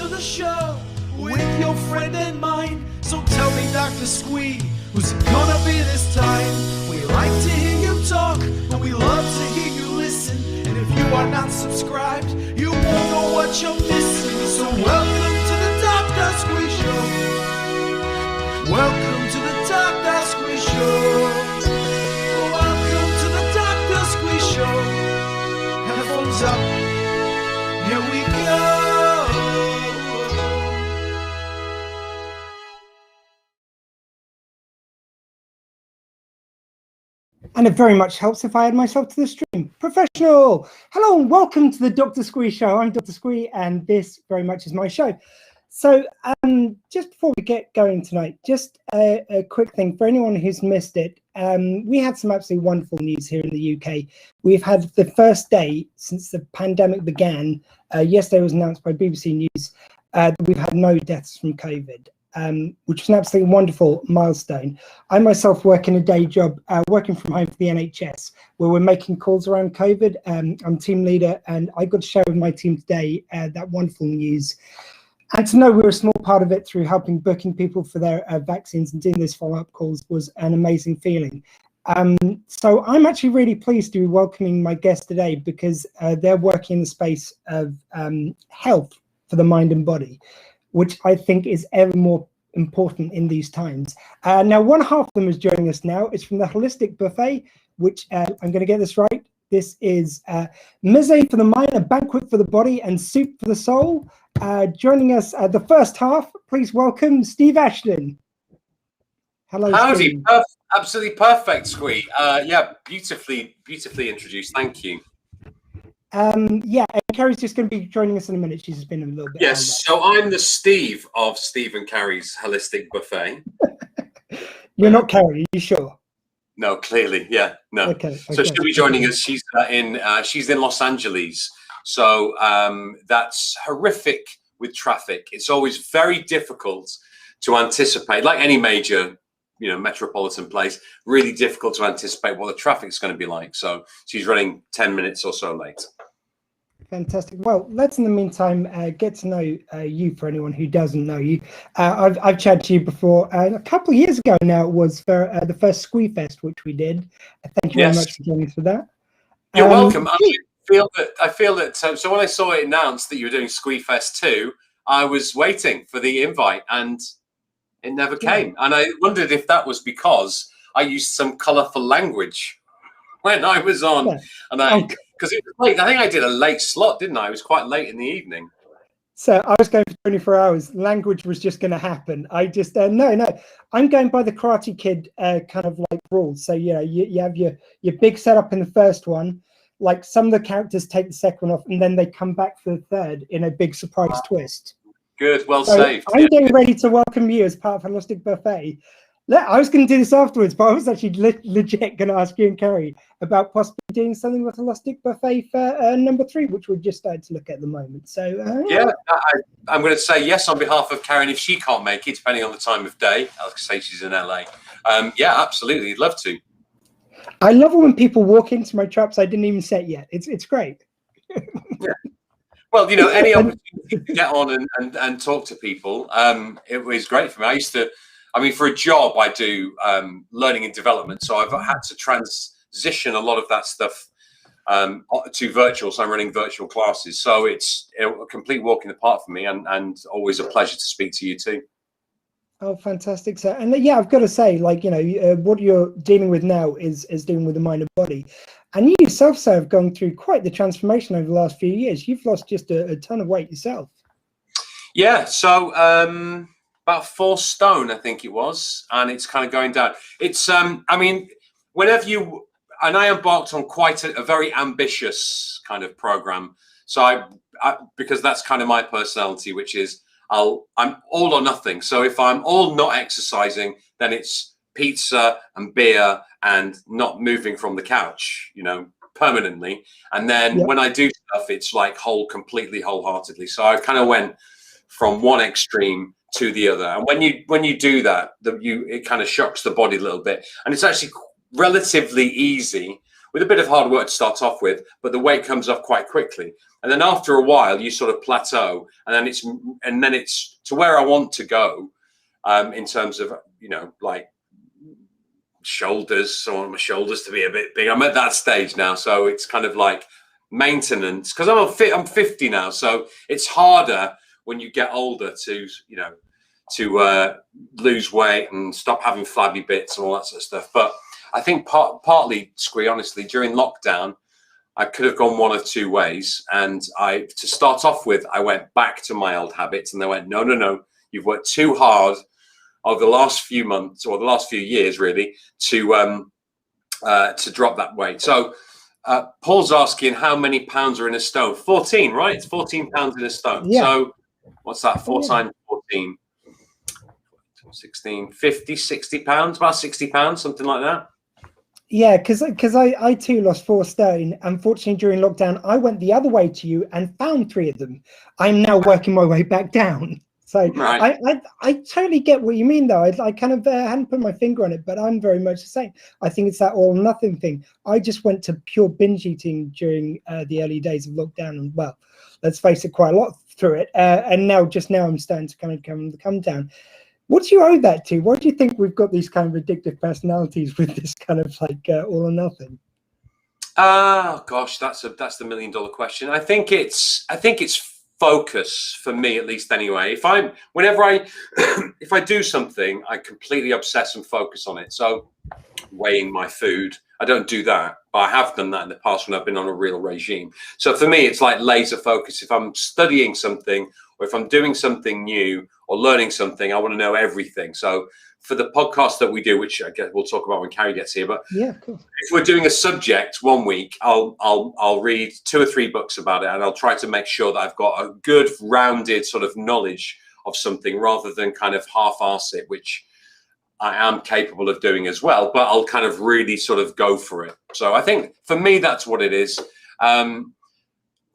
to the show with your friend and mine. So tell me, Dr. Squee, who's it gonna be this time? We like to hear you talk, and we love to hear you listen. And if you are not subscribed, you won't know what you're missing. So welcome to the Dr. Squee Show. Welcome to the Dr. Squee Show. Welcome to the Dr. Squee Show. Headphones up. Here we go. And it very much helps if I add myself to the stream. Professional! Hello and welcome to the Dr. Squee Show. I'm Dr. Squee and this very much is my show. So just before we get going tonight, just a quick thing for anyone who's missed it. We had some absolutely wonderful news here in the UK. We've had the first day since the pandemic began. Yesterday was announced by BBC News that we've had no deaths from COVID. Which is an absolutely wonderful milestone. I myself work in a day job, working from home for the NHS, where we're making calls around COVID. I'm team leader, and I got to share with my team today that wonderful news. And to know we're a small part of it through helping booking people for their vaccines and doing those follow-up calls was an amazing feeling. So I'm actually really pleased to be welcoming my guest today because they're working in the space of health for the mind and body, which I think is ever more important in these times. Now, one half of them is joining us now. It's from the Holistic Buffet, which I'm going to get this right. This is Mise for the mind, a banquet for the body, and soup for the soul. Joining us the first half, please welcome Steve Ashton. Hello, howdy. Steve. Absolutely perfect, Squee. Yeah, beautifully introduced. Thank you. Yeah, and Kari's just going to be joining us in a minute. She's just been a little bit. Yes, so I'm the Steve of Steve and Kari's Holistic Buffet. You're not Kari, are you sure? No, clearly, yeah, no. Okay. So she'll be joining us. She's in Los Angeles, so that's horrific with traffic. It's always very difficult to anticipate, like any major, metropolitan place. Really difficult to anticipate what the traffic's going to be like. So she's running 10 minutes or so late. Fantastic. Well, let's in the meantime get to know you for anyone who doesn't know you. I've chatted to you before. A couple of years ago now it was for the first Squee Fest, which we did. Thank you very much for joining us for that. You're welcome. I feel that. So when I saw it announced that you were doing Squee Fest 2, I was waiting for the invite and it never came. And I wondered if that was because I used some colourful language when I was on, because it was late. I think I did a late slot, didn't I? It was quite late in the evening. So I was going for 24 hours. Language was just going to happen. I just no. I'm going by the Karate Kid kind of like rules. So you have your big setup in the first one. Like some of the characters take the second one off, and then they come back for the third in a big surprise twist. Good, well saved. I'm getting ready to welcome you as part of Holistic Buffet. I was going to do this afterwards, but I was actually legit going to ask you and Kari about possibly doing something with Holistic Buffet for number 3, which we've just started to look at the moment. So I'm going to say yes on behalf of Karen if she can't make it, depending on the time of day. I'll say she's in LA. Yeah, absolutely, I'd love to. I love it when people walk into my traps I didn't even set yet. It's great. Yeah. Well, any opportunity to get on and talk to people, it was great for me. For a job, I do learning and development, so I've had to transition a lot of that stuff to virtual. So I'm running virtual classes, so it's a complete walk in the park for me, and always a pleasure to speak to you too. Oh, fantastic, sir. And I've got to say, what you're dealing with now is dealing with the mind and body. And you yourself, sir, have gone through quite the transformation over the last few years. You've lost just a ton of weight yourself. Yeah, so about 4 stone, I think it was, and it's kind of going down. It's, whenever I embarked on quite a very ambitious kind of program. So I because that's kind of my personality, which is I'm all or nothing. So if I'm all not exercising, then it's pizza and beer and not moving from the couch, permanently. And then when I do stuff, it's like completely wholeheartedly. So I kind of went from one extreme to the other. And when you do that, it kind of shocks the body a little bit. And it's actually relatively easy with a bit of hard work to start off with, but the weight comes off quite quickly. And then after a while, you sort of plateau, and then it's to where I want to go, in terms of, you know, like shoulders. So I want my shoulders to be a bit big. I'm at that stage now, so it's kind of like maintenance, because I'm 50 now, so it's harder when you get older to, you know, to lose weight and stop having flabby bits and all that sort of stuff. But I think partly, Squee, honestly, during lockdown, I could have gone one of two ways. And to start off with, I went back to my old habits, and they went, no, you've worked too hard over the last few months, or the last few years, really, to drop that weight. So Paul's asking how many pounds are in a stone. 14, right? It's 14 pounds in a stone. Yeah. So what's that? 4 times 14. 16, 50, 60 pounds, about 60 pounds, something like that. Yeah, because I too lost 4 stone. Unfortunately, during lockdown, I went the other way to you and found 3 of them. I'm now working my way back down. So right. I totally get what you mean, though. I kind of hadn't put my finger on it, but I'm very much the same. I think it's that all or nothing thing. I just went to pure binge eating during the early days of lockdown, and well, let's face it, quite a lot through it. And now I'm starting to kind of come down. What do you owe that to? Why do you think we've got these kind of addictive personalities with this kind of like all or nothing? Oh gosh, that's the $1 million question. I think it's focus for me, at least anyway. If I do something, I completely obsess and focus on it. So weighing my food, I don't do that, but I have done that in the past when I've been on a real regime. So for me, it's like laser focus. If I'm studying something, or if I'm doing something new or learning something, I want to know everything. So for the podcast that we do, which I guess we'll talk about when Kari gets here, but yeah, cool. If we're doing a subject one week, I'll read 2 or 3 books about it, and I'll try to make sure that I've got a good rounded sort of knowledge of something, rather than kind of half-arse it, which I am capable of doing as well, but I'll kind of really sort of go for it. So I think for me, that's what it is. And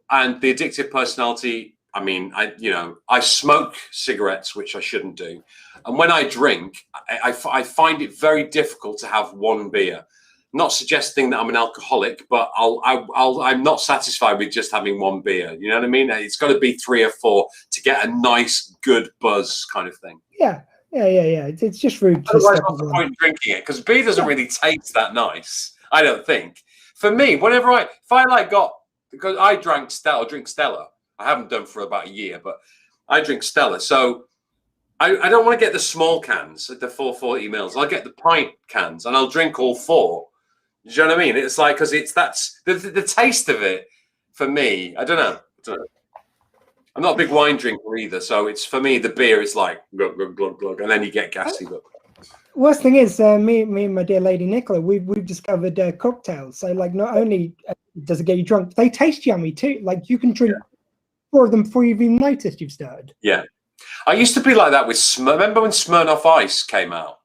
the addictive personality, I mean, I smoke cigarettes, which I shouldn't do. And when I drink, I find it very difficult to have one beer. Not suggesting that I'm an alcoholic, but I'm not satisfied with just having one beer. You know what I mean? It's got to be 3 or 4 to get a nice, good buzz kind of thing. Yeah. It's just rude. Otherwise, what's the point in drinking it? Because beer doesn't really taste that nice, I don't think. For me, because I drink Stella. I haven't done for about a year, but I drink Stella. So I don't want to get the small cans, the 440 mils. I'll get the pint cans, and I'll drink all 4. Do you know what I mean? It's like, because that's the taste of it for me. I don't know. I'm not a big wine drinker either, so it's, for me, the beer is like glug glug glug glug, and then you get gassy. But worst thing is, me and my dear lady Nicola, we've discovered cocktails. So like, not only does it get you drunk, they taste yummy too. Like, you can drink 4 of them before you've even noticed you've started. Yeah, I used to be like that with remember when Smirnoff Ice came out?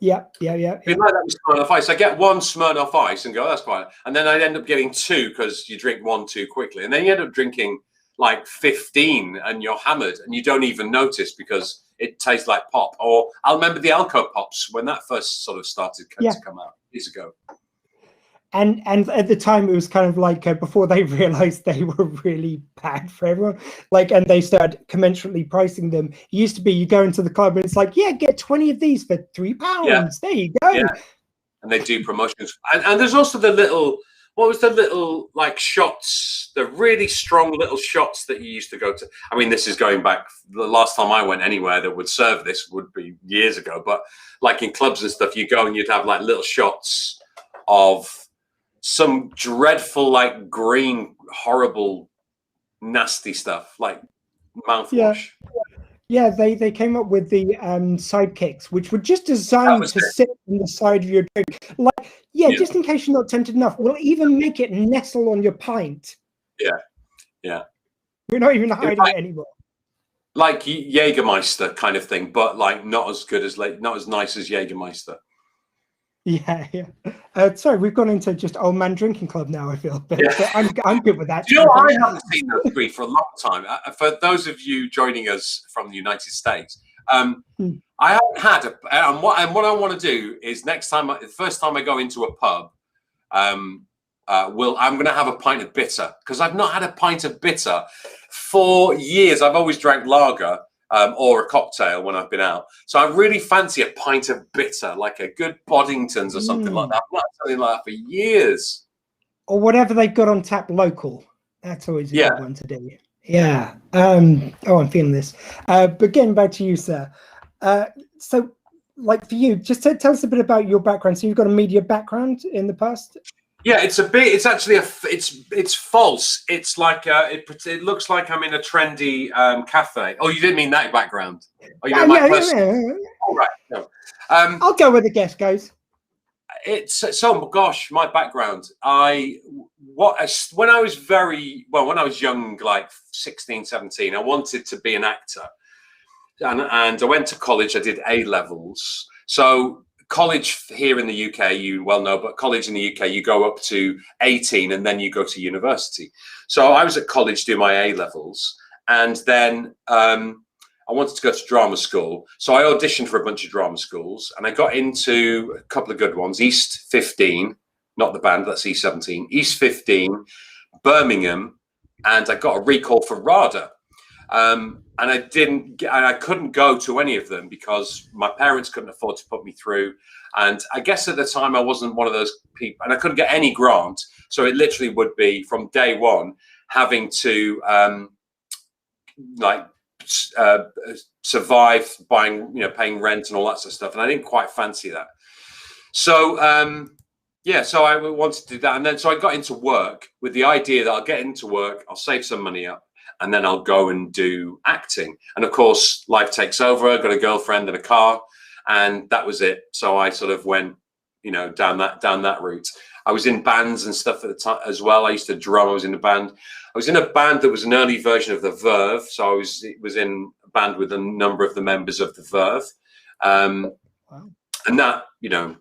Yeah. Be like that with Smirnoff Ice. I get 1 Smirnoff Ice and go, that's quite, and then I'd end up getting 2 because you drink 1 too quickly, and then you end up drinking like 15 and you're hammered and you don't even notice because it tastes like pop. Or I remember the Alco Pops when that first sort of started to come out years ago. And at the time, it was kind of like before they realized they were really bad for everyone, like, and they started commensurately pricing them. It used to be you go into the club and it's like, yeah, get 20 of these for £3. Yeah. There you go. Yeah. And they do promotions. And there's also the little, what was the little like shots, the really strong little shots that you used to go to? I mean, this is going back, the last time I went anywhere that would serve this would be years ago, but like in clubs and stuff, you go and you'd have like little shots of some dreadful, like green, horrible, nasty stuff, like mouthwash. Yeah, they came up with the sidekicks, which were just designed to sit on the side of your drink. Like, just in case you're not tempted enough, we'll even make it nestle on your pint. Yeah. We're not even hiding it anymore. Like Jägermeister kind of thing, but like not as nice as Jägermeister. Yeah. Sorry, we've gone into just old man drinking club now, I feel. But I'm good with that. You know, I haven't seen those 3 for a long time. For those of you joining us from the United States, I haven't had and what I want to do is next time, the first time I go into a pub, I'm going to have a pint of bitter, because I've not had a pint of bitter for years. I've always drank lager or a cocktail when I've been out. So I really fancy a pint of bitter, like a good Boddington's or something like that. I've not had something like that for years. Or whatever they've got on tap local. That's always a good one to do. Yeah. Oh, I'm feeling this. But getting back to you, sir. So, like for you, just tell us a bit about your background. So you've got a media background in the past? Yeah, it's actually it's false. It's like it looks like I'm in a trendy cafe. Oh, you didn't mean that background. Oh, you mean my person. All right. No. I'll go where the guest goes. Gosh, my background. When I was young, like 16, 17, I wanted to be an actor. And I went to college. I did A levels. So college here in the UK, you well know, but college in the UK, you go up to 18 and then you go to university. So I was at college doing my A levels, and then I wanted to go to drama school. So I auditioned for a bunch of drama schools, and I got into a couple of good ones. East 15, not the band, that's East 17. East 15, Birmingham, and I got a recall for RADA. And I couldn't go to any of them because my parents couldn't afford to put me through. And I guess at the time I wasn't one of those people, and I couldn't get any grant. So it literally would be from day one having to survive buying, paying rent and all that sort of stuff. And I didn't quite fancy that. So, so I wanted to do that. And then so I got into work with the idea that I'll get into work, I'll save some money up, and then I'll go and do acting. And of course, life takes over. I got a girlfriend and a car, and that was it. So I sort of went, down that route. I was in bands and stuff at the time as well. I used to drum. I was in a band. I was in a band that was an early version of the Verve. So I was in a band with a number of the members of the Verve. Wow. And that,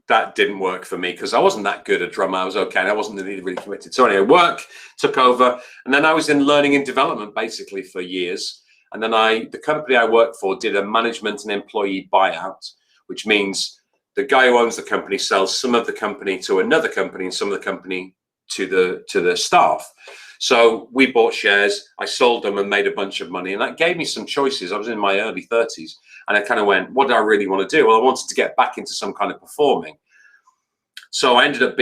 that didn't work for me because I wasn't that good a drummer. I was okay, and I wasn't really committed. So anyway, work took over, and then I was in learning and development basically for years. And then the company I worked for did a management and employee buyout, which means the guy who owns the company sells some of the company to another company and some of the company to the staff. So we bought shares, I sold them and made a bunch of money, and that gave me some choices. I was in my early 30s. And I kind of went, what do I really want to do? Well, I wanted to get back into some kind of performing. So I ended up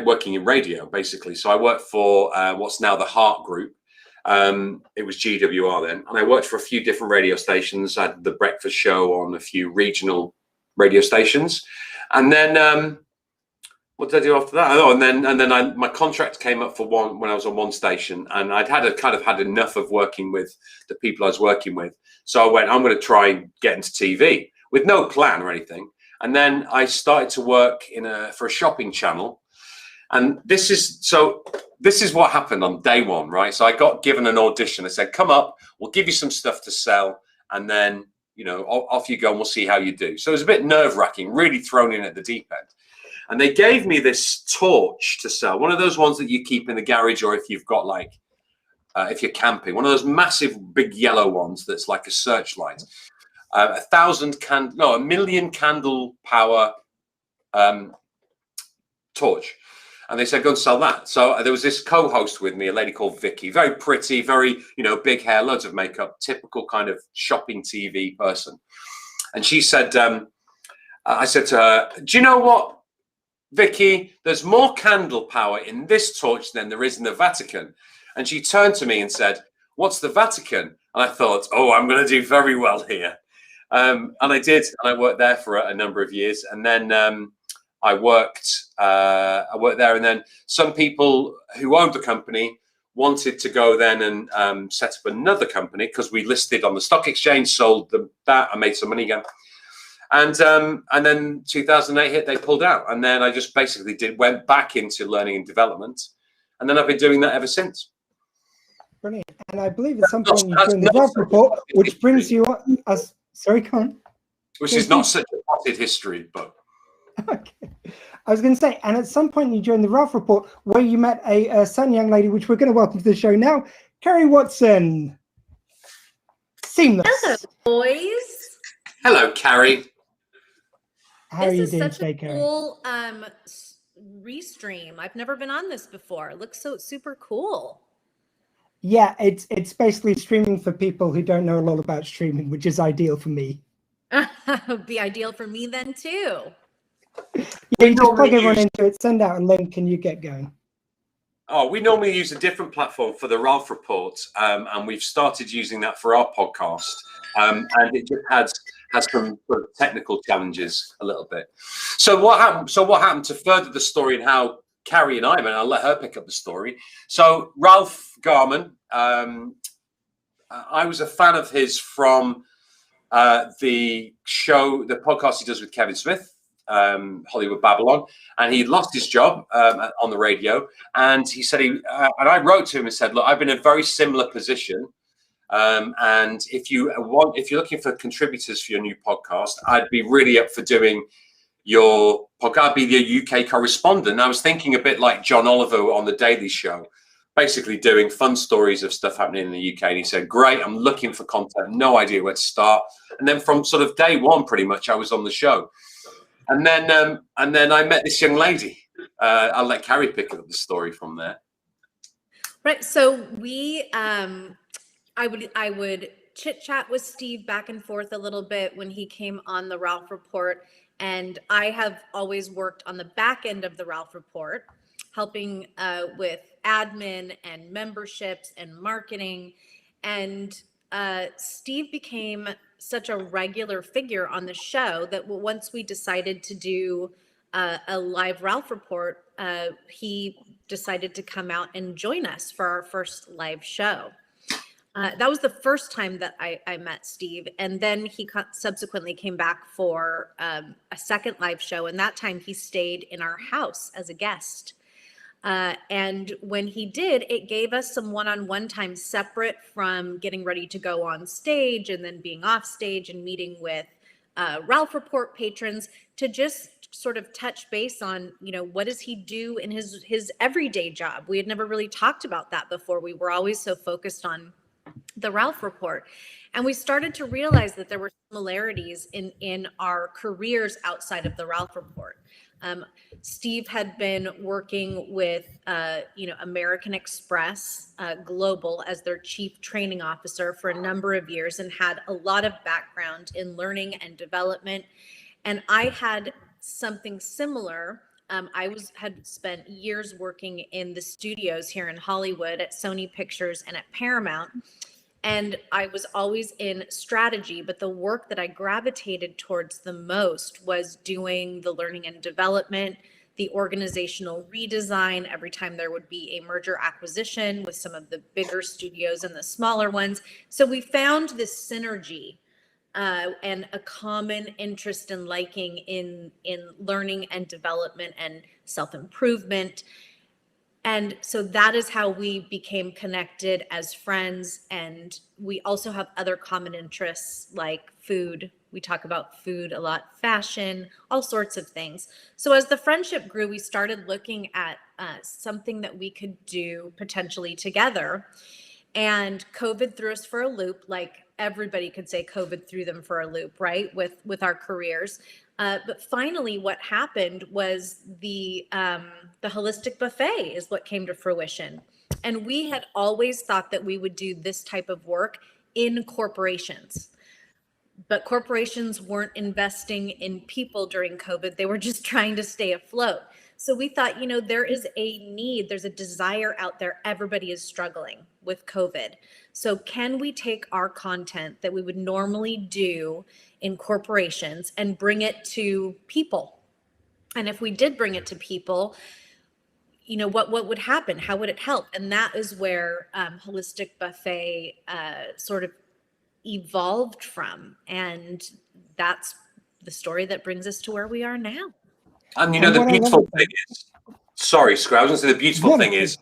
working in radio, basically. So I worked for what's now the Heart Group. It was GWR then. And I worked for a few different radio stations. I had the breakfast show on a few regional radio stations. And then what did I do after that? Oh, and then my contract came up for one when I was on one station, and I'd had enough of working with the people I was working with. So I went, I'm going to try and get into TV with no plan or anything. And then I started to work for a shopping channel. And this is what happened on day one, right? So I got given an audition. I said, come up, we'll give you some stuff to sell. And then, off you go and we'll see how you do. So it was a bit nerve wracking, really thrown in at the deep end. And they gave me this torch to sell, one of those ones that you keep in the garage, or if you've got if you're camping, one of those massive big yellow ones that's like a searchlight, a million candle power torch. And they said, go and sell that. So there was this co-host with me, a lady called Vicky, very pretty, very, big hair, loads of makeup, typical kind of shopping TV person. And she said, I said to her, do you know what, Vicky, there's more candle power in this torch than there is in the Vatican. And she turned to me and said, what's the Vatican? And I thought, I'm going to do very well here. And I did. And I worked there for a number of years. And then I worked there. And then some people who owned the company wanted to go then and set up another company because we listed on the stock exchange, sold that, I made some money again. And then 2008 hit, they pulled out. And then I just basically went back into learning and development. And then I've been doing that ever since. Brilliant. And I believe at some point you joined the Ralph Report, which brings you up as, sorry, Con. Which is not such a potted history, but. Okay. I was going to say, and at some point you joined the Ralph Report where you met a certain young lady, which we're going to welcome to the show now, Kari Watson. Seamless. Hello, boys. Hello, Kari. How are you This doing is such today, a Kari? cool restream. I've never been on this before. It looks so super cool. Yeah, it's basically streaming for people who don't know a lot about streaming, which is ideal for me. Would be ideal for me then too. Yeah, you just plug everyone into it, send out a link, and you get going. Oh, we normally use a different platform for the Ralph Report, and we've started using that for our podcast, and it just has some sort of technical challenges a little bit. So what happened to further the story and how Kari and I met? I'll let her pick up the story. So Ralph Garman, I was a fan of his from the podcast he does with Kevin Smith, Hollywood Babylon, and he lost his job on the radio, and he said and I wrote to him and said, look, I've been in a very similar position, and if you're looking for contributors for your new podcast, I'd be really up for doing your podcast. I'd be the UK correspondent. I was thinking a bit like John Oliver on The Daily Show, basically doing fun stories of stuff happening in the UK. And he said, great, I'm looking for content, no idea where to start. And then from sort of day one, pretty much, I was on the show. And then I met this young lady. I'll let Kari pick up the story from there. Right. So I would chit chat with Steve back and forth a little bit when he came on the Ralph Report. And I have always worked on the back end of the Ralph Report, helping with admin and memberships and marketing. And Steve became such a regular figure on the show that once we decided to do a live Ralph Report, he decided to come out and join us for our first live show. That was the first time that I met Steve. And then he subsequently came back for a second live show. And that time he stayed in our house as a guest. And when he did, it gave us some one-on-one time separate from getting ready to go on stage and then being off stage and meeting with Ralph Report patrons to just sort of touch base on, what does he do in his everyday job? We had never really talked about that before. We were always so focused on the Ralph Report. And we started to realize that there were similarities in our careers outside of the Ralph Report. Steve had been working with, American Express Global as their chief training officer for a number of years and had a lot of background in learning and development. And I had something similar. Had spent years working in the studios here in Hollywood at Sony Pictures and at Paramount. And I was always in strategy, but the work that I gravitated towards the most was doing the learning and development, the organizational redesign every time there would be a merger acquisition with some of the bigger studios and the smaller ones. So we found this synergy and a common interest and liking in learning and development and self-improvement. And so that is how we became connected as friends. And we also have other common interests like food. We talk about food a lot, fashion, all sorts of things. So as the friendship grew, we started looking at something that we could do potentially together. And COVID threw us for a loop, like everybody could say COVID threw them for a loop, right? With our careers. But finally, what happened was the holistic buffet is what came to fruition. And we had always thought that we would do this type of work in corporations. But corporations weren't investing in people during COVID. They were just trying to stay afloat. So we thought, there is a need, there's a desire out there. Everybody is struggling with COVID. So can we take our content that we would normally do in corporations and bring it to people? And if we did bring it to people, what would happen? How would it help? And that is where Holistic Buffet sort of evolved from. And that's the story that brings us to where we are now. And the beautiful thing is, sorry, Squee, I was going to say the beautiful thing is,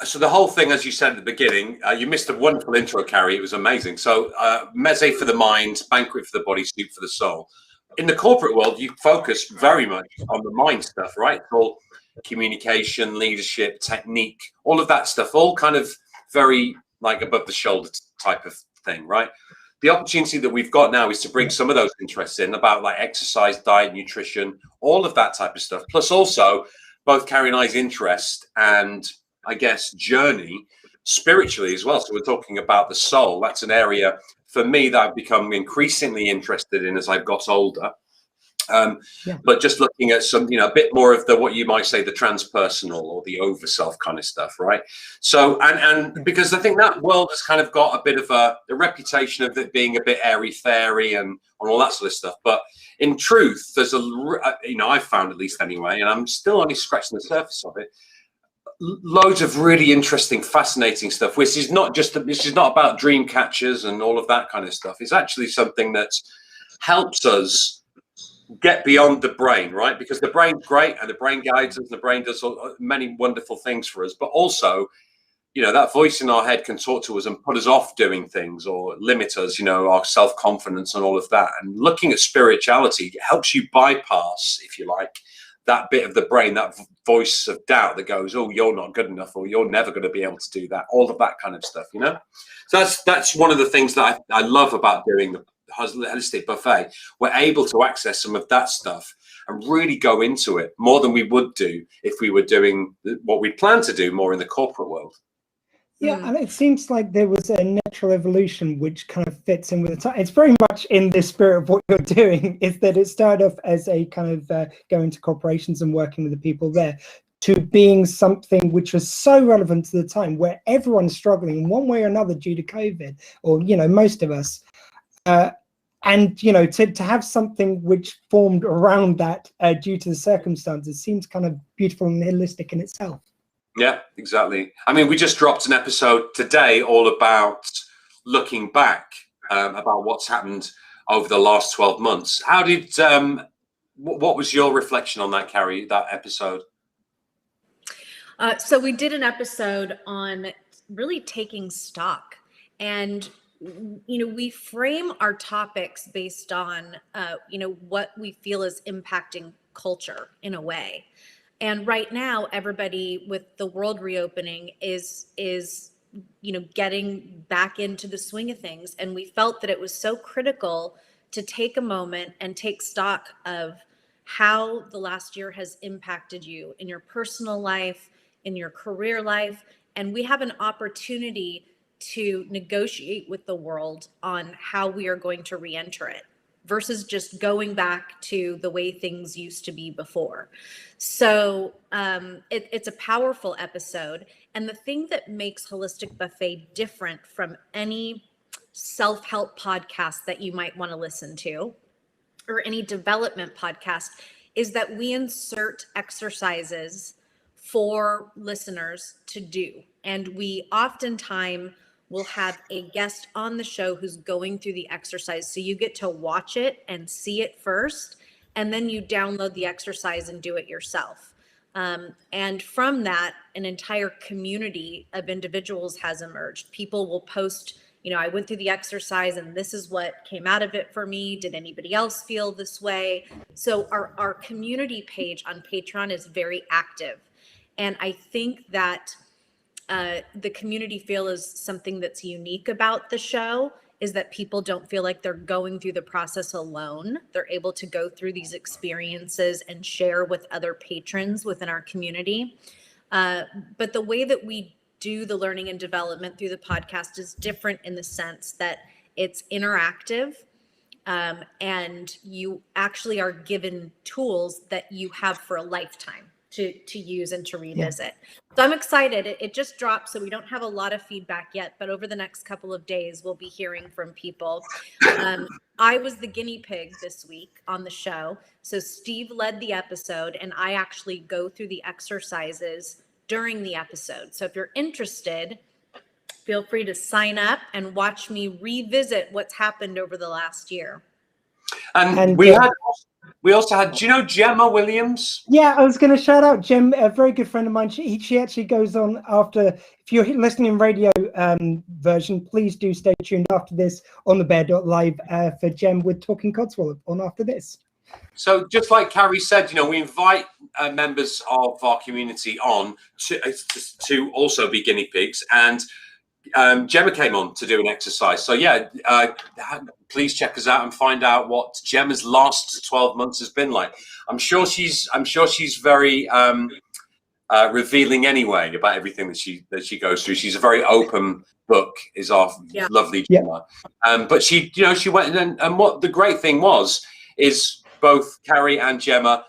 so the whole thing, as you said at the beginning, you missed a wonderful intro, Kari. It was amazing. So meze for the mind, banquet for the body, soup for the soul. In the corporate world, you focus very much on the mind stuff, right? It's all communication, leadership, technique, all of that stuff, all kind of very like above the shoulder type of thing, right? the opportunity that we've got now is to bring some of those interests in about like exercise, diet, nutrition, all of that type of stuff. Plus also both Kari and I's interest and I guess journey spiritually as well. So we're talking about the soul. That's an area for me that I've become increasingly interested in as I've got older. But just looking at some, a bit more of the, what you might say, the transpersonal or the over self kind of stuff, right? So, and because I think that world has kind of got a bit of a reputation of it being a bit airy fairy and all that sort of stuff. But in truth, there's I've found, at least anyway, and I'm still only scratching the surface of it, loads of really interesting, fascinating stuff, which is not about dream catchers and all of that kind of stuff. It's actually something that helps us get beyond the brain, right? Because the brain's great and the brain guides us, the brain does many wonderful things for us, but also, that voice in our head can talk to us and put us off doing things or limit us, our self-confidence and all of that. And looking at spirituality helps you bypass, if you like, that bit of the brain, that voice of doubt that goes, oh, you're not good enough, or you're never going to be able to do that, all of that kind of stuff, So that's one of the things that I love about doing the Holistic Buffet. We're able to access some of that stuff and really go into it more than we would do if we were doing what we plan to do more in the corporate world. Yeah, and it seems like there was a natural evolution which kind of fits in with the time. It's very much in the spirit of what you're doing, is that it started off as a kind of going to corporations and working with the people there, to being something which was so relevant to the time, where everyone's struggling in one way or another due to COVID, or, most of us. And, to have something which formed around that due to the circumstances seems kind of beautiful and holistic in itself. Yeah, exactly. I mean, we just dropped an episode today all about looking back, about what's happened over the last 12 months. How did, what was your reflection on that, Kari, that episode? So we did an episode on really taking stock, and we frame our topics based on, what we feel is impacting culture in a way. And right now, everybody with the world reopening is getting back into the swing of things. And we felt that it was so critical to take a moment and take stock of how the last year has impacted you in your personal life, in your career life. And we have an opportunity to negotiate with the world on how we are going to re-enter it, versus just going back to the way things used to be before. So it's a powerful episode. And the thing that makes Holistic Buffet different from any self-help podcast that you might want to listen to, or any development podcast, is that we insert exercises for listeners to do. And we oftentimes will have a guest on the show who's going through the exercise. So you get to watch it and see it first, and then you download the exercise and do it yourself. And from that, an entire community of individuals has emerged. People will post, I went through the exercise and this is what came out of it for me. Did anybody else feel this way? So our community page on Patreon is very active. And I think that the community feel is something that's unique about the show, is that people don't feel like they're going through the process alone. They're able to go through these experiences and share with other patrons within our community. But the way that we do the learning and development through the podcast is different in the sense that it's interactive, and you actually are given tools that you have for a lifetime to use and to revisit. Yeah. So I'm excited. It just dropped, so we don't have a lot of feedback yet, but over the next couple of days, we'll be hearing from people. I was the guinea pig this week on the show. So Steve led the episode, and I actually go through the exercises during the episode. So if you're interested, feel free to sign up and watch me revisit what's happened over the last year. And we also had, do you know Gemma Williams? Yeah, I was going to shout out Gem, a very good friend of mine. She actually goes on after, if you're listening in radio version, please do stay tuned after this on thebear.live for Gem with Talking Codswallop on after this. So just like Kari said, we invite members of our community on to also be guinea pigs. And Gemma came on to do an exercise. So yeah, please check us out and find out what Gemma's last 12 months has been like. I'm sure she's very revealing anyway about everything that she goes through. She's a very open book, is our lovely Gemma. But she went and what the great thing is both Kari and Gemma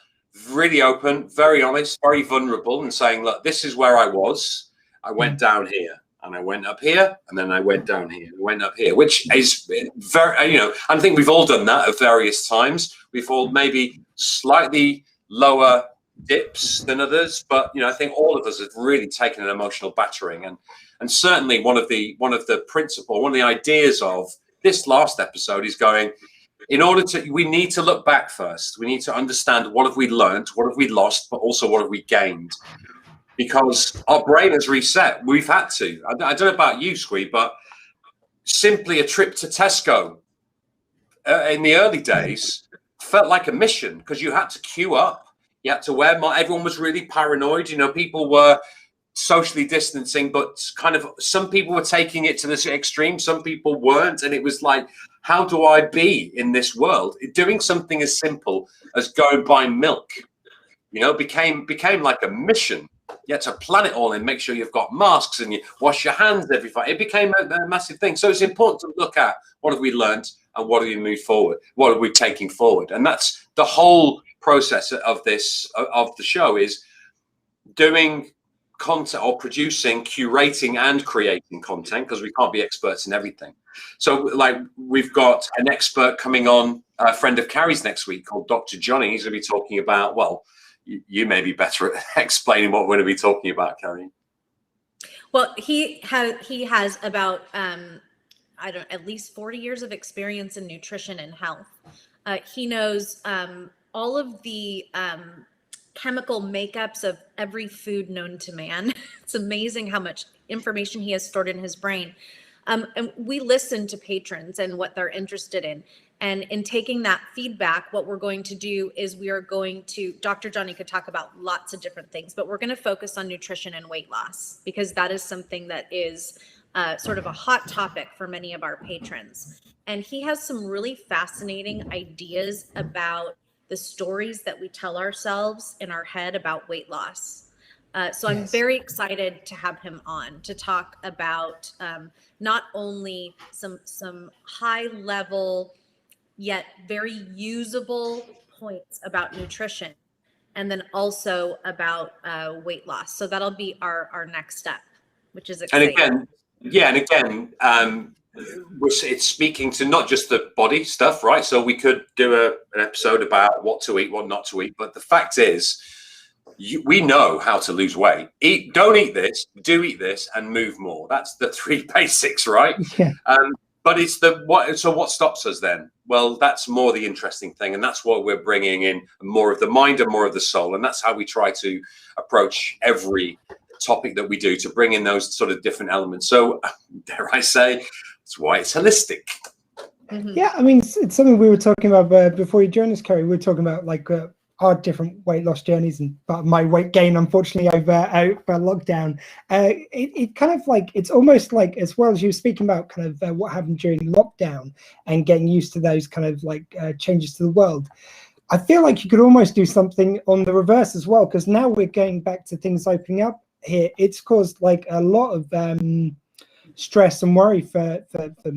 really open, very honest, very vulnerable, and saying, look, this is where I was. I went down here. And I went up here, and then I went down here, and went up here, which is very, I think we've all done that at various times. We've all maybe slightly lower dips than others, but I think all of us have really taken an emotional battering, and certainly one of the ideas of this last episode is going, we need to look back first. We need to understand what have we learned, what have we lost, but also what have we gained. Because our brain has reset. We've had to. I don't know about you, Squee, but simply a trip to Tesco in the early days felt like a mission because you had to queue up. You had to wear everyone was really paranoid. People were socially distancing, but kind of some people were taking it to this extreme. Some people weren't. And it was like, how do I be in this world? Doing something as simple as go and buy milk, became like a mission. You had to plan it all and make sure you've got masks and you wash your hands every 5. It became a massive thing. So it's important to look at what have we learned and what have we moved forward? What are we taking forward? And that's the whole process of the show is doing content or producing, curating and creating content because we can't be experts in everything. So like we've got an expert coming on, a friend of Kari's next week called Dr. Johnny. He's going to be talking about, you may be better at explaining what we're going to be talking about, Kari. Well, he has about at least 40 years of experience in nutrition and health. He knows all of the chemical makeups of every food known to man. It's amazing how much information he has stored in his brain. And we listen to patrons and what they're interested in. And in taking that feedback, what we're going to do is Dr. Johnny could talk about lots of different things, but we're going to focus on nutrition and weight loss because that is something that is sort of a hot topic for many of our patrons. And he has some really fascinating ideas about the stories that we tell ourselves in our head about weight loss. So I'm very excited to have him on to talk about not only some high level yet very usable points about nutrition, and then also about weight loss. So that'll be our next step, which is exciting. And again, it's speaking to not just the body stuff, right? So we could do an episode about what to eat, what not to eat. But the fact is, we know how to lose weight. Don't eat this, do eat this, and move more. That's the 3 basics, right? Yeah. But it's so what stops us then? Well, that's more the interesting thing. And that's what we're bringing in, more of the mind and more of the soul. And that's how we try to approach every topic that we do, to bring in those sort of different elements. So dare I say, that's why it's holistic. Mm-hmm. Yeah, I mean, it's something we were talking about before you joined us, Kari. We were talking about like our different weight loss journeys and my weight gain, unfortunately, over lockdown. It kind of like, it's almost like, as well as you were speaking about kind of what happened during lockdown and getting used to those kind of like changes to the world. I feel like you could almost do something on the reverse as well, because now we're going back to things opening up here. It's caused like a lot of stress and worry for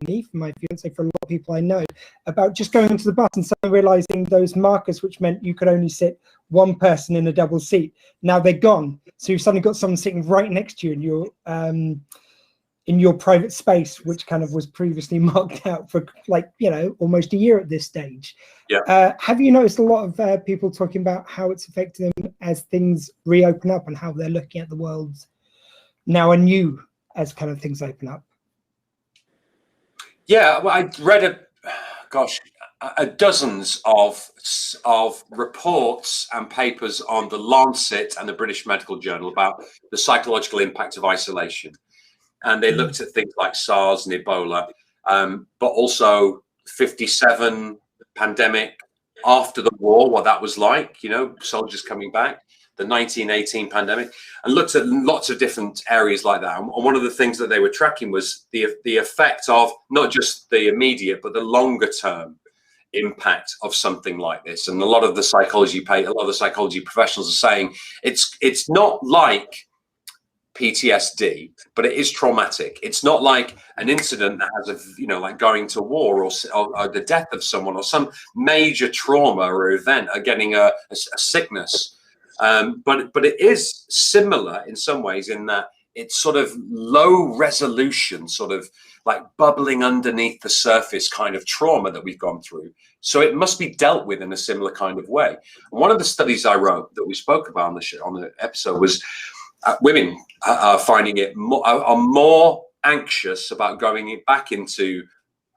me, for my fiance, for a lot of people I know, about just going into the bus and suddenly realizing those markers, which meant you could only sit one person in a double seat, now they're gone. So you've suddenly got someone sitting right next to you in your private space, which kind of was previously marked out for like, almost a year at this stage. Yeah. Have you noticed a lot of people talking about how it's affecting them as things reopen up and how they're looking at the world now anew as kind of things open up? Yeah, well, I read dozens of reports and papers on the Lancet and the British Medical Journal about the psychological impact of isolation. And they looked at things like SARS and Ebola, but also 57 pandemic after the war, what that was like, soldiers coming back. the 1918 pandemic, and looked at lots of different areas like that. And one of the things that they were tracking was the effect of not just the immediate, but the longer term impact of something like this. And a lot of the psychology professionals are saying it's not like PTSD, but it is traumatic. It's not like an incident that has like going to war or the death of someone or some major trauma or event or getting a sickness. But it is similar in some ways in that it's sort of low resolution, sort of like bubbling underneath the surface kind of trauma that we've gone through. So it must be dealt with in a similar kind of way. And one of the studies I wrote that we spoke about on the episode was women are finding it are more anxious about going back into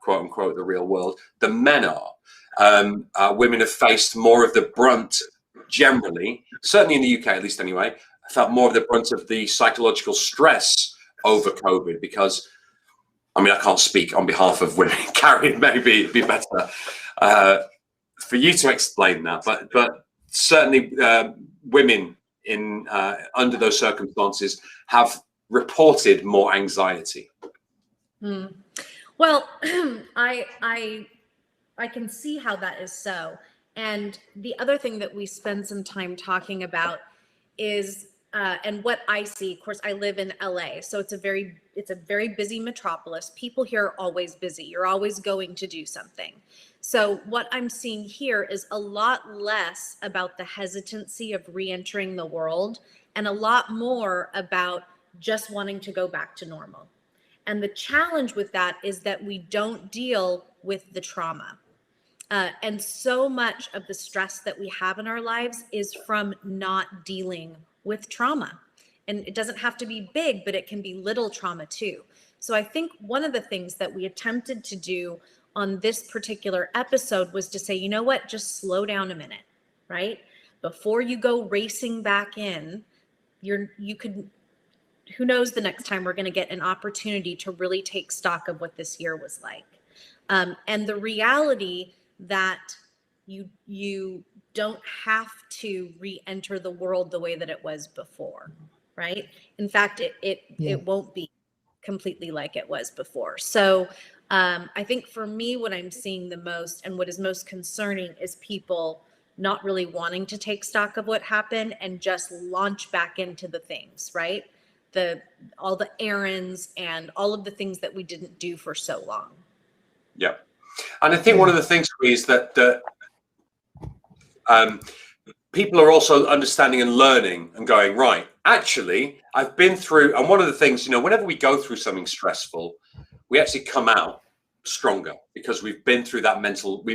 quote unquote the real world than men are. Women have faced more of the brunt generally, certainly in the UK at least anyway, felt more of the brunt of the psychological stress over COVID because, I mean, I can't speak on behalf of women. Kari, maybe it'd be better for you to explain that, but certainly women in under those circumstances have reported more anxiety. Well, I can see how that is so. And the other thing that we spend some time talking about is and what I see, of course, I live in LA, so it's a very busy metropolis. People here are always busy. You're always going to do something. So what I'm seeing here is a lot less about the hesitancy of re-entering the world and a lot more about just wanting to go back to normal. And the challenge with that is that we don't deal with the trauma. And so much of the stress that we have in our lives is from not dealing with trauma. And it doesn't have to be big, but it can be little trauma too. So I think one of the things that we attempted to do on this particular episode was to say, you know what, just slow down a minute, right? Before you go racing back in, you could, who knows the next time we're going to get an opportunity to really take stock of what this year was like. And the reality that you don't have to re-enter the world the way that it was before, right? In fact, it won't be completely like it was before. So I think for me, what I'm seeing the most and what is most concerning is people not really wanting to take stock of what happened and just launch back into the things, right? All the errands and all of the things that we didn't do for so long. Yeah. And I think one of the things is that people are also understanding and learning and going, right, actually, I've been through, and one of the things, whenever we go through something stressful, we actually come out stronger because we've been through that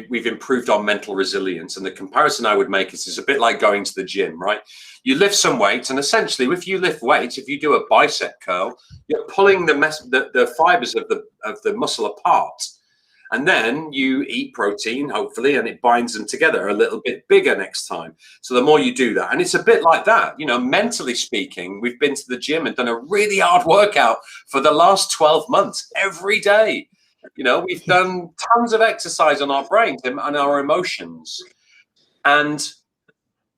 we've improved our mental resilience. And the comparison I would make is it's a bit like going to the gym, right? You lift some weights, and essentially, if you lift weights, if you do a bicep curl, you're pulling the fibers of the muscle apart. And then you eat protein, hopefully, and it binds them together a little bit bigger next time. So the more you do that, and it's a bit like that, mentally speaking, we've been to the gym and done a really hard workout for the last 12 months, every day. We've done tons of exercise on our brains and our emotions. And,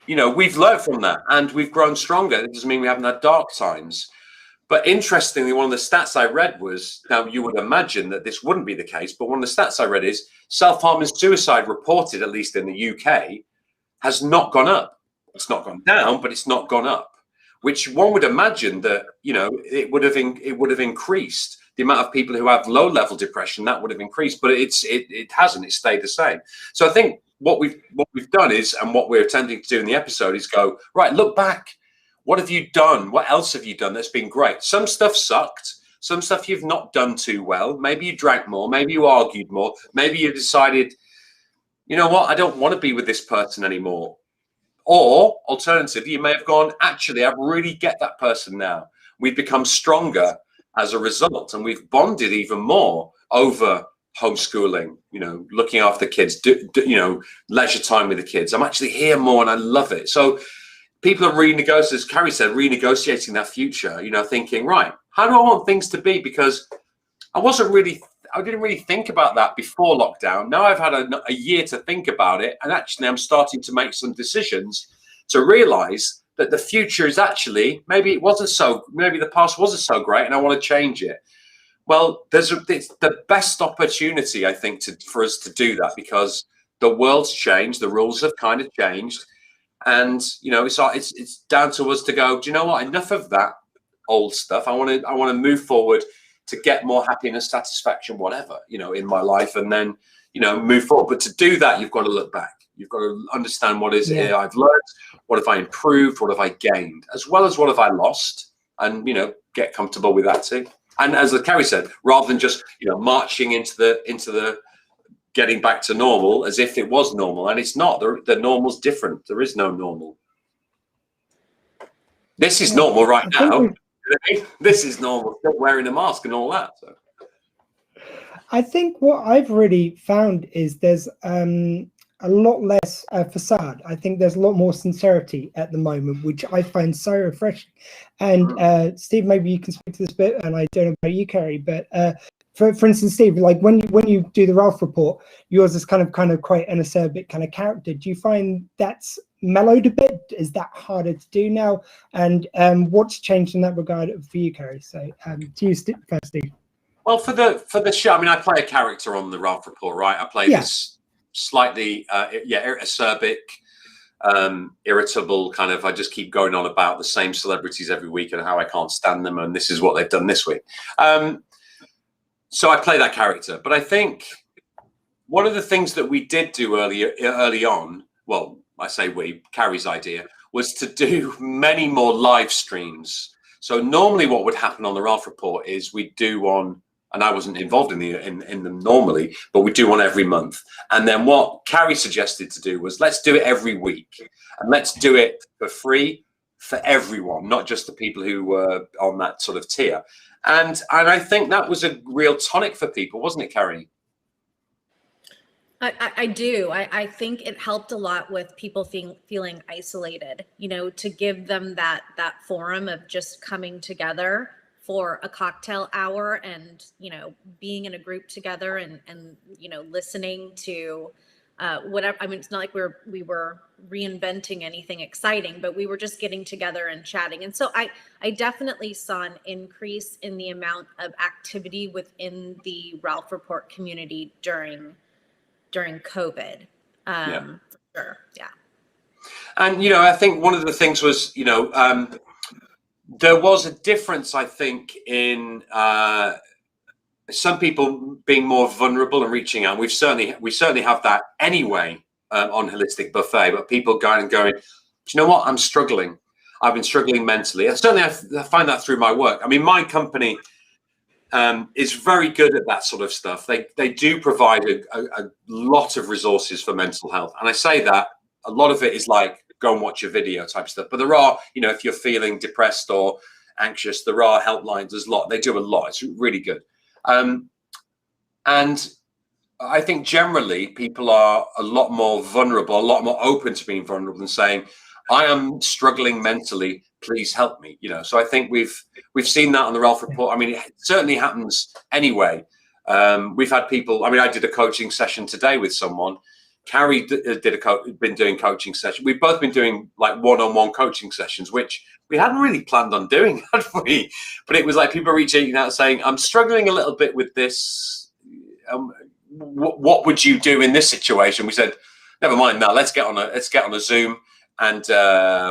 we've learned from that and we've grown stronger. It doesn't mean we haven't had dark times. But interestingly, one of the stats I read was, now you would imagine that this wouldn't be the case, but one of the stats I read is self-harm and suicide reported, at least in the UK, has not gone up. It's not gone down, but it's not gone up, which one would imagine that, it would have increased. The amount of people who have low-level depression, that would have increased, but it hasn't. It's stayed the same. So I think what we've done is, and what we're attempting to do in the episode is go, right, look back. What have you done? What else have you done that's been great? Some stuff sucked. Some stuff you've not done too well. Maybe you drank more. Maybe you argued more. Maybe you decided, you know what? I don't want to be with this person anymore. Or alternatively, you may have gone, actually, I really get that person now. We've become stronger as a result. And we've bonded even more over homeschooling, looking after the kids, leisure time with the kids. I'm actually here more and I love it. So people are renegotiating, as Kari said, renegotiating that future, thinking, right, how do I want things to be? Because I didn't really think about that before lockdown. Now I've had a year to think about it. And actually I'm starting to make some decisions to realize that the future is actually, maybe the past wasn't so great and I want to change it. Well, it's the best opportunity, I think, for us to do that, because the world's changed, the rules have kind of changed, and it's down to us to go, do you know what? Enough of that old stuff. I want to move forward to get more happiness, satisfaction, whatever, in my life, and then move forward. But to do that, you've got to look back. You've got to understand what is it I've learned, what have I improved, what have I gained, as well as what have I lost, and get comfortable with that too. And as Kari said, rather than just marching into the getting back to normal as if it was normal, and it's not. The normal's different. There is no normal. This is normal right now. This is normal. Still wearing a mask and all that. So. I think what I've really found is there's a lot less facade. I think there's a lot more sincerity at the moment, which I find so refreshing. And Steve, maybe you can speak to this bit, and I don't know about you, Kari, but for instance, Steve, like when you do the Ralph report, yours is kind of quite an acerbic kind of character. Do you find that's mellowed a bit? Is that harder to do now? And what's changed in that regard for you, Kari? So to you first, Steve. Well, for the show, I mean, I play a character on the Ralph report, right? I play this slightly acerbic, irritable kind of, I just keep going on about the same celebrities every week and how I can't stand them, and this is what they've done this week. So I play that character. But I think one of the things that we did do early on, well, I say we, Kari's idea, was to do many more live streams. So normally what would happen on the Ralph report is we do one, and I wasn't involved in them normally, but we do one every month. And then what Kari suggested to do was, let's do it every week, and let's do it for free for everyone, not just the people who were on that sort of tier. And I think that was a real tonic for people, wasn't it, Kari? I do. I think it helped a lot with people feeling isolated, to give them that forum of just coming together for a cocktail hour and, being in a group together and listening to whatever. I mean, it's not like we were reinventing anything exciting, but we were just getting together and chatting. And so I definitely saw an increase in the amount of activity within the Ralph Report community during COVID. For sure. Yeah. And, I think one of the things was, there was a difference, I think, in some people being more vulnerable and reaching out. We certainly have that anyway on Holistic Buffet, but people going, do you know what? I'm struggling. I've been struggling mentally. I find that through my work. I mean, my company is very good at that sort of stuff. They do provide a lot of resources for mental health. And I say that a lot of it is like, go and watch a video type stuff. But there are, if you're feeling depressed or anxious, there are helplines. There's a lot. They do a lot. It's really good. And I think generally people are a lot more vulnerable, a lot more open to being vulnerable and saying, I am struggling mentally, please help me. So I think we've seen that on the Ralph report. I mean, it certainly happens anyway. We've had people, I mean, I did a coaching session today with someone. Kari been doing coaching sessions. We've both been doing like one-on-one coaching sessions, which we hadn't really planned on doing, had we? But it was like people reaching out saying, I'm struggling a little bit with this. What would you do in this situation? We said, never mind that. Let's get on a Zoom and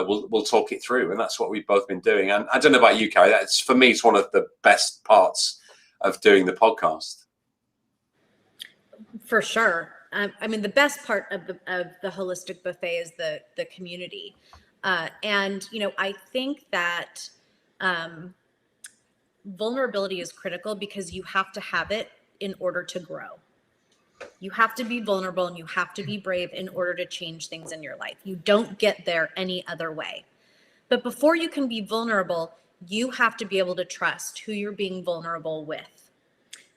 we'll talk it through. And that's what we've both been doing. And I don't know about you, Kari. For me, it's one of the best parts of doing the podcast. For sure. I mean, the best part of the Holistic Buffet is the community. And, I think that vulnerability is critical because you have to have it in order to grow. You have to be vulnerable and you have to be brave in order to change things in your life. You don't get there any other way. But before you can be vulnerable, you have to be able to trust who you're being vulnerable with.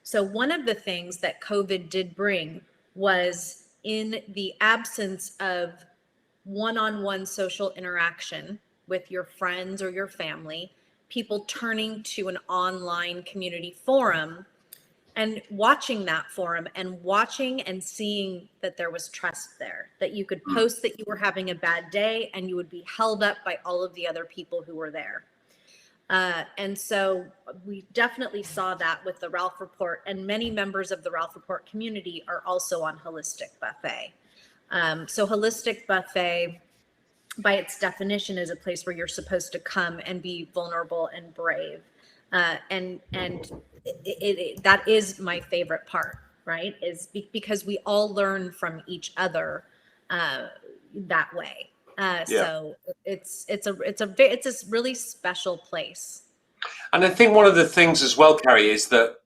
So one of the things that COVID did bring was, in the absence of one-on-one social interaction with your friends or your family, people turning to an online community forum And watching that forum and watching and seeing that there was trust there, that you could post that you were having a bad day and you would be held up by all of the other people who were there. And so we definitely saw that with the Ralph Report, and many members of the Ralph Report community are also on Holistic Buffet. So Holistic Buffet, by its definition, is a place where you're supposed to come and be vulnerable and brave. And that is my favorite part, right? Is because we all learn from each other that way. So it's a really special place. And I think one of the things as well, Kari, is that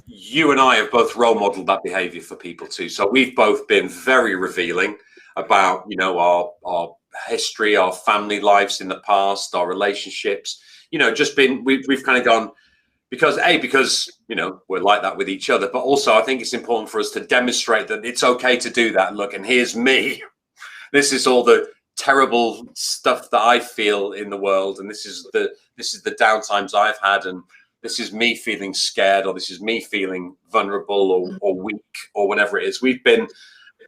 you and I have both role modeled that behavior for people too. So we've both been very revealing about, you know, our history, our family lives in the past, our relationships, you know, just been, we've kind of gone, because you know, we're like that with each other, but also I think it's important for us to demonstrate that it's okay to do that. Look, and here's me. This is all the terrible stuff that I feel in the world, and this is the downtimes I've had, and this is me feeling scared, or this is me feeling vulnerable or weak or whatever it is. We've been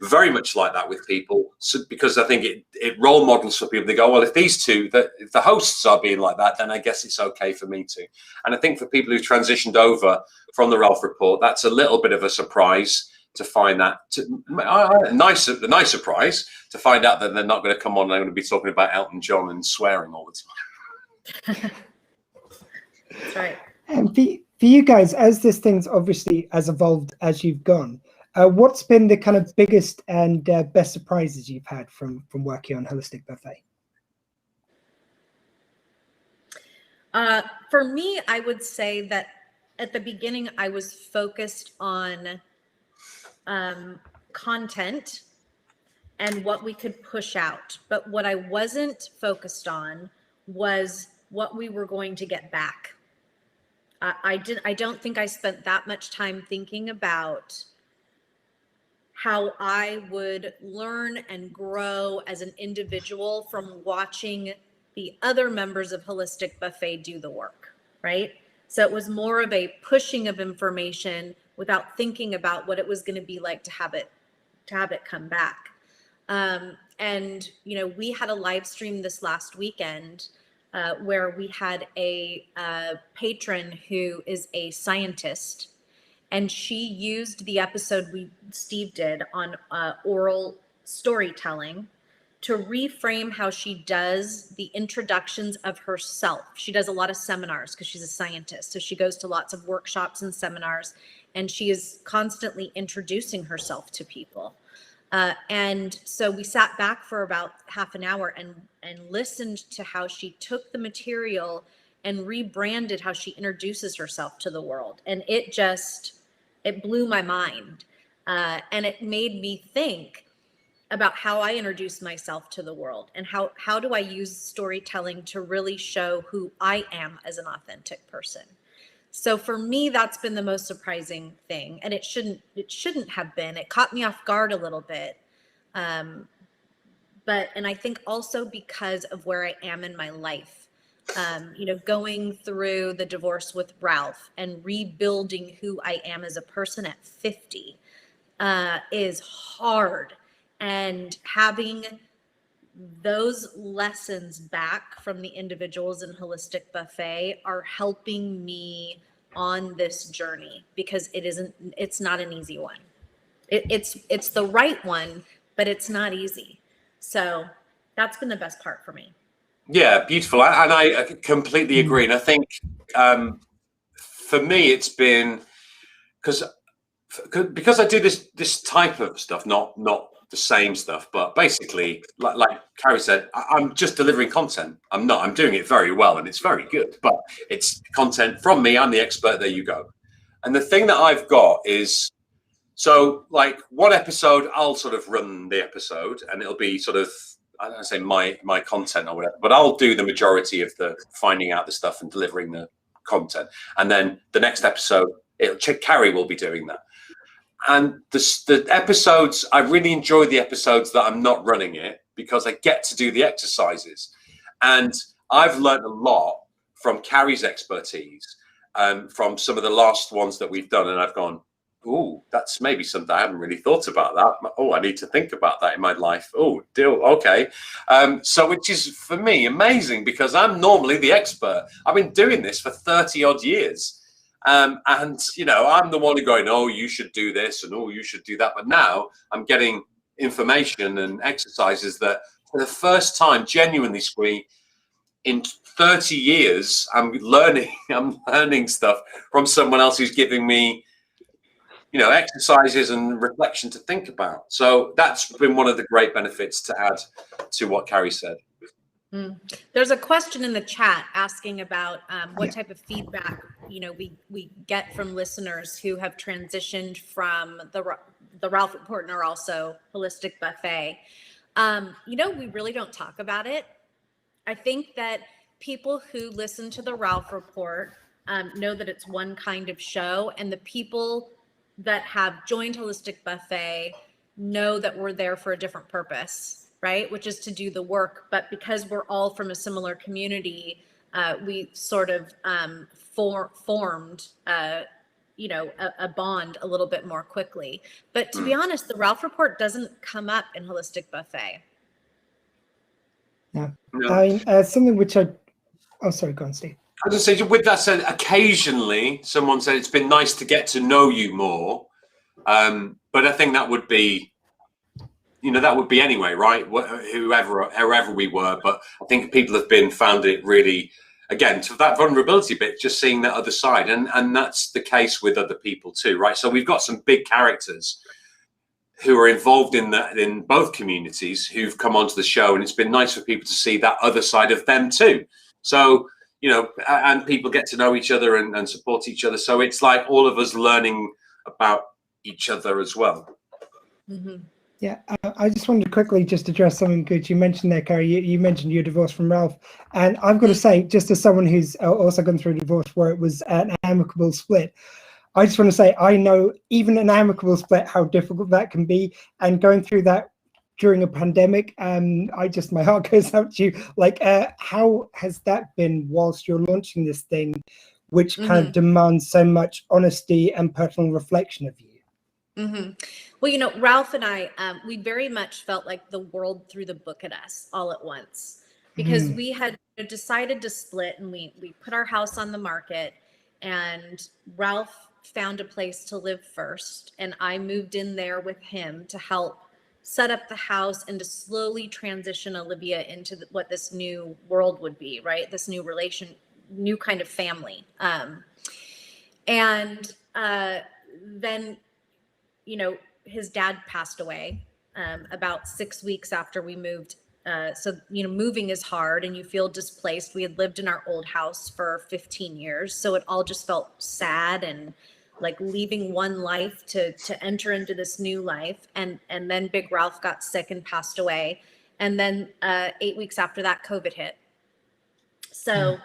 very much like that with people, so, because I think it role models for people. They go, well, if these two, if the hosts are being like that, then I guess it's okay for me to. And I think for people who've transitioned over from the Ralph Report, that's a little bit of a surprise to find that, a nice surprise to find out that they're not going to come on and they're going to be talking about Elton John and swearing all the time. That's right. And for you guys, as this thing's obviously has evolved as you've gone, what's been the kind of biggest and best surprises you've had from working on Holistic Buffet? For me, I would say that at the beginning, I was focused on content and what we could push out. But what I wasn't focused on was what we were going to get back. I don't think I spent that much time thinking about how I would learn and grow as an individual from watching the other members of Holistic Buffet do the work, right? So it was more of a pushing of information without thinking about what it was going to be like to have it come back. And, you know, we had a live stream this last weekend where we had a patron who is a scientist, and she used the episode Steve did on oral storytelling to reframe how she does the introductions of herself. She does a lot of seminars because she's a scientist. So she goes to lots of workshops and seminars, and she is constantly introducing herself to people. And so we sat back for about half an hour and listened to how she took the material and rebranded how she introduces herself to the world. And it blew my mind. And it made me think about how I introduce myself to the world, and how do I use storytelling to really show who I am as an authentic person. So for me, that's been the most surprising thing, and it shouldn't have been. It caught me off guard a little bit, and I think also because of where I am in my life, you know, going through the divorce with Ralph and rebuilding who I am as a person at 50 is hard. And having those lessons back from the individuals in Holistic Buffet are helping me on this journey, because it's not an easy one. It's the right one, but it's not easy. So that's been the best part for me. Yeah, beautiful. And I completely agree. And I think for me, it's been because I do this type of stuff, not the same stuff, but basically, like Kari said, I'm just delivering content. I'm doing it very well, and it's very good, but it's content from me. I'm the expert. There you go. And the thing that I've got is, so like one episode, I'll sort of run the episode, and it'll be sort of, I don't want to say my content or whatever, but I'll do the majority of the finding out the stuff and delivering the content. And then the next episode, Kari will be doing that. And the episodes, I really enjoy the episodes that I'm not running it, because I get to do the exercises. And I've learned a lot from Kari's expertise. from some of the last ones that we've done, and I've gone, oh, that's maybe something I hadn't really thought about that. Oh, I need to think about that in my life. Oh, deal. Okay. So which is for me amazing, because I'm normally the expert. I've been doing this for 30 odd years. And, you know, I'm the one who going, oh, you should do this and oh, you should do that. But now I'm getting information and exercises that for the first time, genuinely, Squee, in 30 years, I'm learning stuff from someone else who's giving me, you know, exercises and reflection to think about. So that's been one of the great benefits to add to what Kari said. There's a question in the chat asking about what type of feedback, you know, we get from listeners who have transitioned from the Ralph Report and are also Holistic Buffet. You know, we really don't talk about it. I think that people who listen to the Ralph Report know that it's one kind of show, and the people that have joined Holistic Buffet know that we're there for a different purpose, right? Which is to do the work. But because we're all from a similar community, we sort of formed, you know, a bond a little bit more quickly. But to be honest, the Ralph Report doesn't come up in Holistic Buffet. Yeah. No. I mean, something which oh, sorry, go on, Steve. I was just saying, with that said, occasionally someone said it's been nice to get to know you more. But I think that would be, you know, that would be anyway, right? However we were. But I think people have found it really, again, to that vulnerability bit, just seeing that other side. And that's the case with other people too, right? So we've got some big characters who are involved in both communities who've come onto the show, and it's been nice for people to see that other side of them too. So, you know, and people get to know each other and support each other. So it's like all of us learning about each other as well. Mm-hmm. Yeah, I just wanted to quickly just address something good you mentioned there, Kari. You mentioned your divorce from Ralph, and I've got to say, just as someone who's also gone through a divorce where it was an amicable split, I just want to say I know even an amicable split how difficult that can be, and going through that during a pandemic, my heart goes out to you. Like, how has that been whilst you're launching this thing, which kind of demands so much honesty and personal reflection of you? Mm-hmm. Well, you know, Ralph and I, we very much felt like the world threw the book at us all at once, because we had decided to split, and we put our house on the market, and Ralph found a place to live first, and I moved in there with him to help set up the house and to slowly transition Olivia into what this new world would be, right? This new new kind of family. And then, you know, his dad passed away about 6 weeks after we moved. So, you know, moving is hard and you feel displaced. We had lived in our old house for 15 years. So it all just felt sad and like leaving one life to enter into this new life. And then Big Ralph got sick and passed away. And then 8 weeks after that, COVID hit. So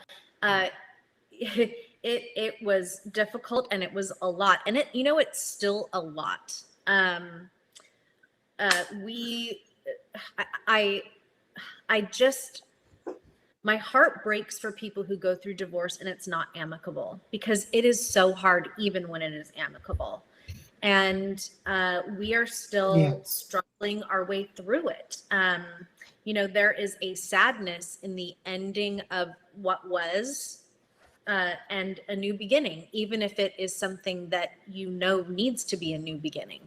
it was difficult, and it was a lot. And it, you know, it's still a lot. My heart breaks for people who go through divorce and it's not amicable, because it is so hard even when it is amicable. And we are still struggling our way through it. You know, there is a sadness in the ending of what was and a new beginning, even if it is something that you know needs to be a new beginning.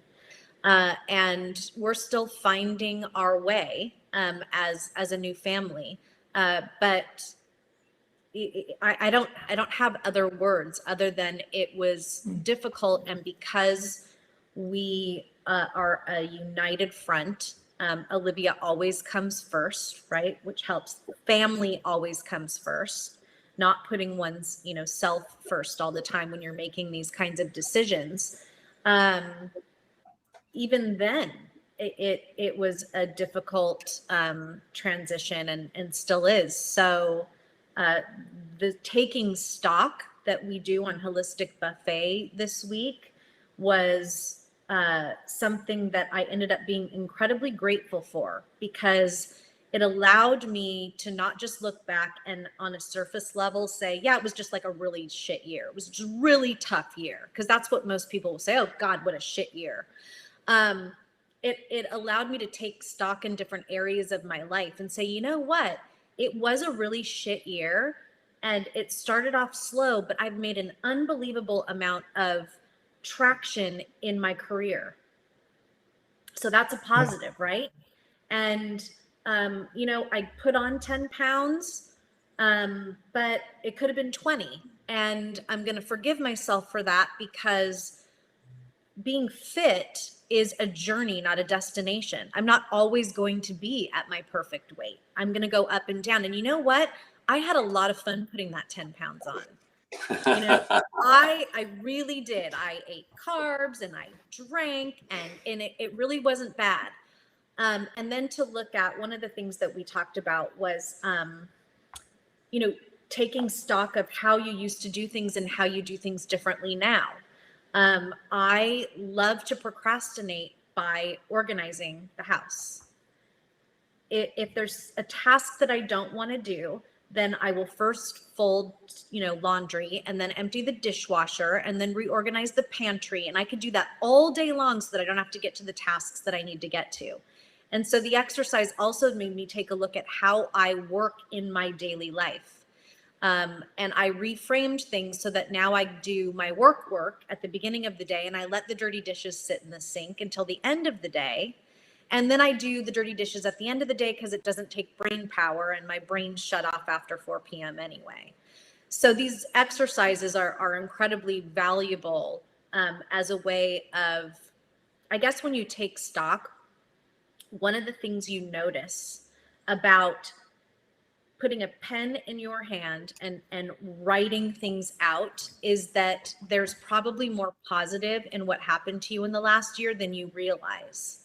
And we're still finding our way as a new family. But I don't have other words other than it was difficult. And because we are a united front, Olivia always comes first, right? Which helps. Family always comes first, not putting one's, you know, self first all the time when you're making these kinds of decisions. Even then, it was a difficult transition and still is. So the taking stock that we do on Holistic Buffet this week was something that I ended up being incredibly grateful for, because it allowed me to not just look back and on a surface level say, yeah, it was just like a really shit year. It was just a really tough year. Because that's what most people will say. Oh God, what a shit year. It allowed me to take stock in different areas of my life and say, you know what? It was a really shit year and it started off slow, but I've made an unbelievable amount of traction in my career. So that's a positive, right? And, you know, I put on 10 pounds, but it could have been 20. And I'm going to forgive myself for that because being fit is a journey, not a destination. I'm not always going to be at my perfect weight. I'm going to go up and down. And you know what? I had a lot of fun putting that 10 pounds on. You know, I really did. I ate carbs and I drank and it really wasn't bad. And then to look at one of the things that we talked about was, you know, taking stock of how you used to do things and how you do things differently now. I love to procrastinate by organizing the house. If there's a task that I don't want to do, then I will first fold, you know, laundry and then empty the dishwasher and then reorganize the pantry. And I could do that all day long so that I don't have to get to the tasks that I need to get to. And so the exercise also made me take a look at how I work in my daily life. And I reframed things so that now I do my work at the beginning of the day and I let the dirty dishes sit in the sink until the end of the day. And then I do the dirty dishes at the end of the day because it doesn't take brain power and my brain shut off after 4 p.m. anyway. So these exercises are incredibly valuable as a way of, I guess when you take stock, one of the things you notice about putting a pen in your hand and writing things out is that there's probably more positive in what happened to you in the last year than you realize.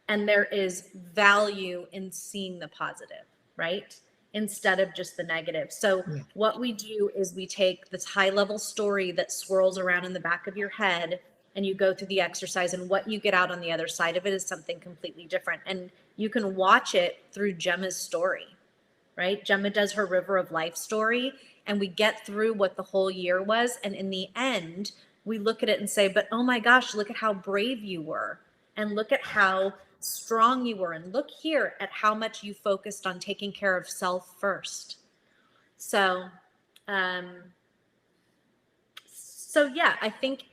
And there is value in seeing the positive, right? Instead of just the negative. So what we do is we take this high level story that swirls around in the back of your head and you go through the exercise and what you get out on the other side of it is something completely different. And you can watch it through Gemma's story. Right? Gemma does her River of Life story and we get through what the whole year was. And in the end, we look at it and say, but oh my gosh, look at how brave you were. And look at how strong you were. And look here at how much you focused on taking care of self first. So yeah, I think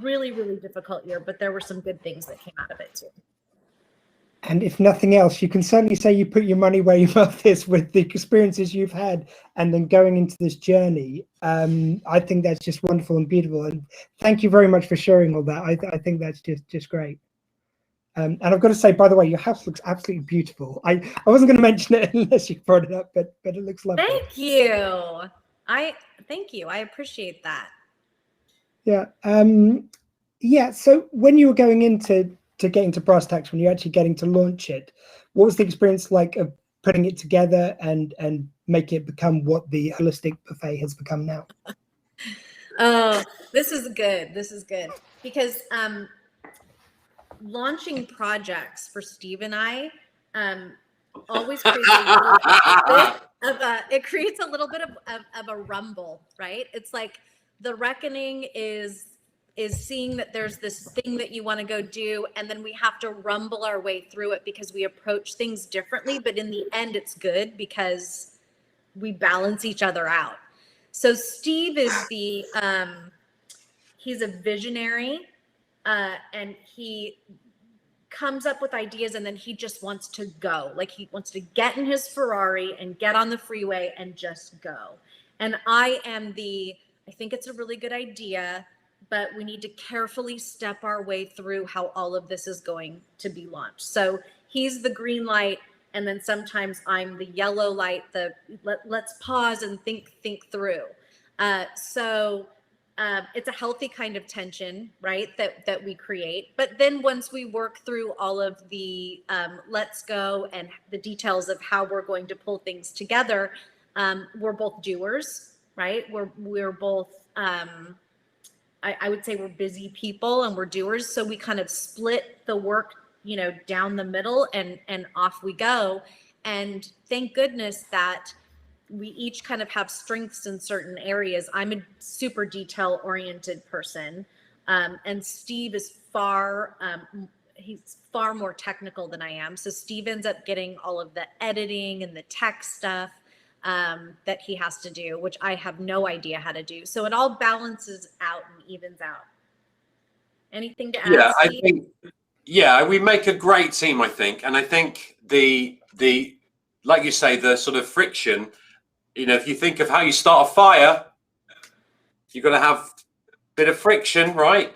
really, really difficult year, but there were some good things that came out of it too. And if nothing else, you can certainly say you put your money where your mouth is with the experiences you've had and then going into this journey. I think that's just wonderful and beautiful. And thank you very much for sharing all that. I think that's just great. And I've got to say, by the way, your house looks absolutely beautiful. I wasn't going to mention it unless you brought it up, but it looks lovely. Thank you. Thank you. I appreciate that. Yeah. Yeah. So when you were going into getting to brass tacks, when you're actually getting to launch it, what was the experience like of putting it together and making it become what the holistic buffet has become now? Oh, this is good. This is good because launching projects for Steve and I always creates it creates a little bit of a rumble, right? It's like the reckoning is seeing that there's this thing that you want to go do, and then we have to rumble our way through it because we approach things differently, but in the end it's good because we balance each other out. So Steve is he's a visionary and he comes up with ideas and then he just wants to go. Like he wants to get in his Ferrari and get on the freeway and just go. And I think it's a really good idea, but we need to carefully step our way through how all of this is going to be launched. So he's the green light, and then sometimes I'm the yellow light, let's pause and think through. So it's a healthy kind of tension, right, that we create. But then once we work through all of the let's go and the details of how we're going to pull things together, we're both doers, right? We're both I would say we're busy people and we're doers. So we kind of split the work, down the middle and off we go. And thank goodness that we each kind of have strengths in certain areas. I'm a super detail oriented person. And Steve is he's far more technical than I am. So Steve ends up getting all of the editing and the tech stuff that he has to do, which I have no idea how to do. So it all balances out and evens out. Anything to add, Steve? We make a great team, I think. And I think the like you say, the sort of friction, if you think of how you start a fire, you're going to have a bit of friction, right?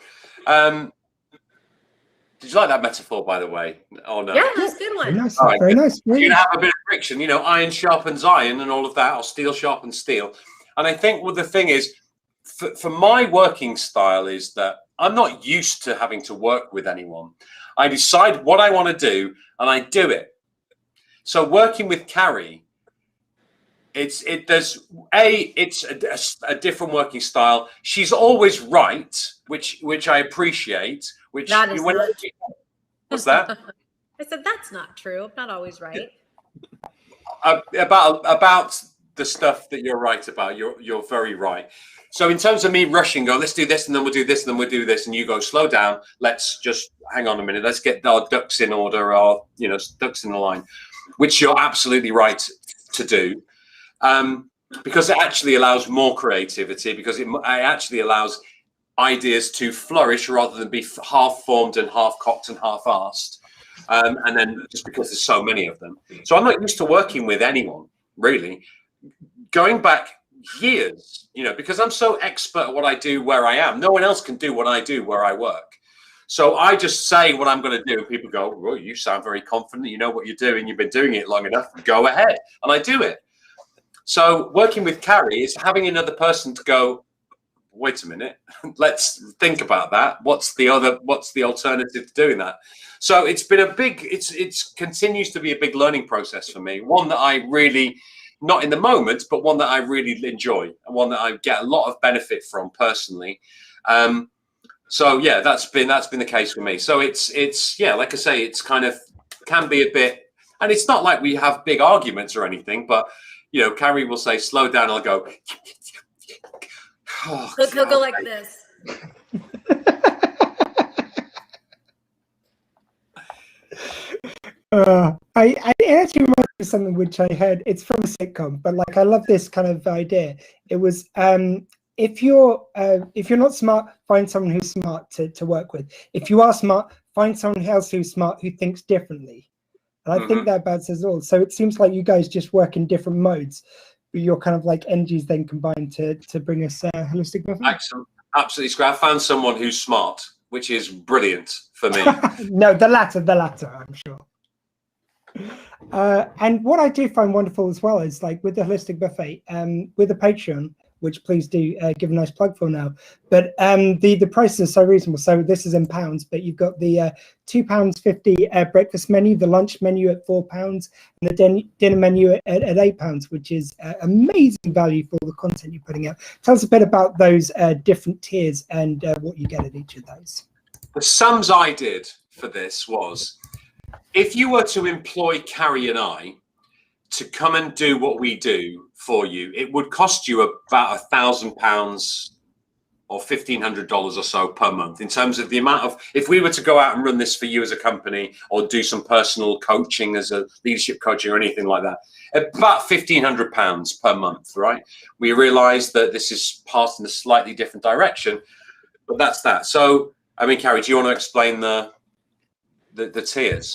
Did you like that metaphor, by the way? Oh, no. Yeah, that's a good one. Very nice. Right, very nice. You're going to have a bit of friction, iron sharpens iron and all of that, or steel sharpens steel. And I think the thing is, for my working style is that I'm not used to having to work with anyone. I decide what I want to do and I do it. So working with Kari, it's a different working style. She's always right, which I appreciate. Which that is not true. What's that? I said that's not true. I'm not always right. About the stuff that you're right about, you're very right. So in terms of me rushing, let's do this and then we'll do this and then we'll do this, and you go slow down. Let's just hang on a minute. Let's get our ducks in order, or ducks in the line, which you're absolutely right to do. Because it actually allows more creativity, because it actually allows ideas to flourish rather than be half formed and half cocked and half arsed. And then just because there's so many of them. So I'm not used to working with anyone, really. Going back years, because I'm so expert at what I do where I am. No one else can do what I do where I work. So I just say what I'm going to do. And people go, well, you sound very confident. You know what you're doing. You've been doing it long enough. Go ahead. And I do it. So working with Kari is having another person to go, wait a minute, let's think about that. What's the alternative to doing that? So it's been it continues to be a big learning process for me. One that I really, not in the moment, but one that I really enjoy, and one that I get a lot of benefit from personally. So yeah, that's been the case for me. So it's like I say, it's kind of can be a bit, and it's not like we have big arguments or anything, but Kari will say, slow down. I'll go, oh, he'll go like this. I actually remember something which I heard. It's from a sitcom, but I love this kind of idea. It was if you're not smart, find someone who's smart to work with. If you are smart, find someone else who's smart who thinks differently. And I think that about says all. So it seems like you guys just work in different modes, but you're kind of like energies then combined to bring us holistic buffet. Excellent. Absolutely, Squee. I found someone who's smart, which is brilliant for me. No, the latter, I'm sure. And what I do find wonderful as well is with the holistic buffet, with the Patreon, which please do give a nice plug for now. But the prices are so reasonable. So this is in pounds, but you've got the £2.50 breakfast menu, the lunch menu at £4, and the dinner menu at £8, which is amazing value for the content you're putting out. Tell us a bit about those different tiers and what you get at each of those. The sums I did for this was, if you were to employ Kari and I to come and do what we do for you, it would cost you about £1,000 or $1,500 or so per month, in terms of the amount of, if we were to go out and run this for you as a company, or do some personal coaching as a leadership coaching or anything like that, about £1,500 per month, right? We realize that this is passed in a slightly different direction, but that's that. So, Kari, do you want to explain the tiers?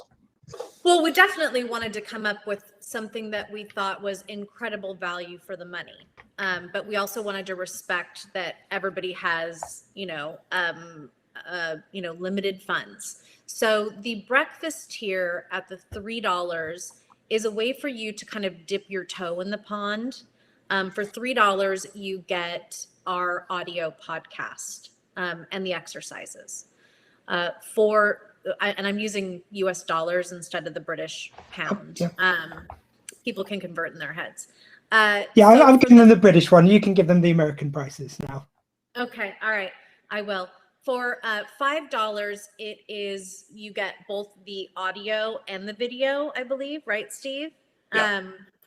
Well, we definitely wanted to come up with something that we thought was incredible value for the money. But we also wanted to respect that everybody has, limited funds. So the breakfast tier at the $3 is a way for you to kind of dip your toe in the pond. For $3, you get our audio podcast and the exercises. And I'm using US dollars instead of the British pound. People can convert in their heads. I'm giving them the British one. You can give them the American prices now. Okay, all right, I will. For $5, you get both the audio and the video, I believe, right, Steve? Yeah.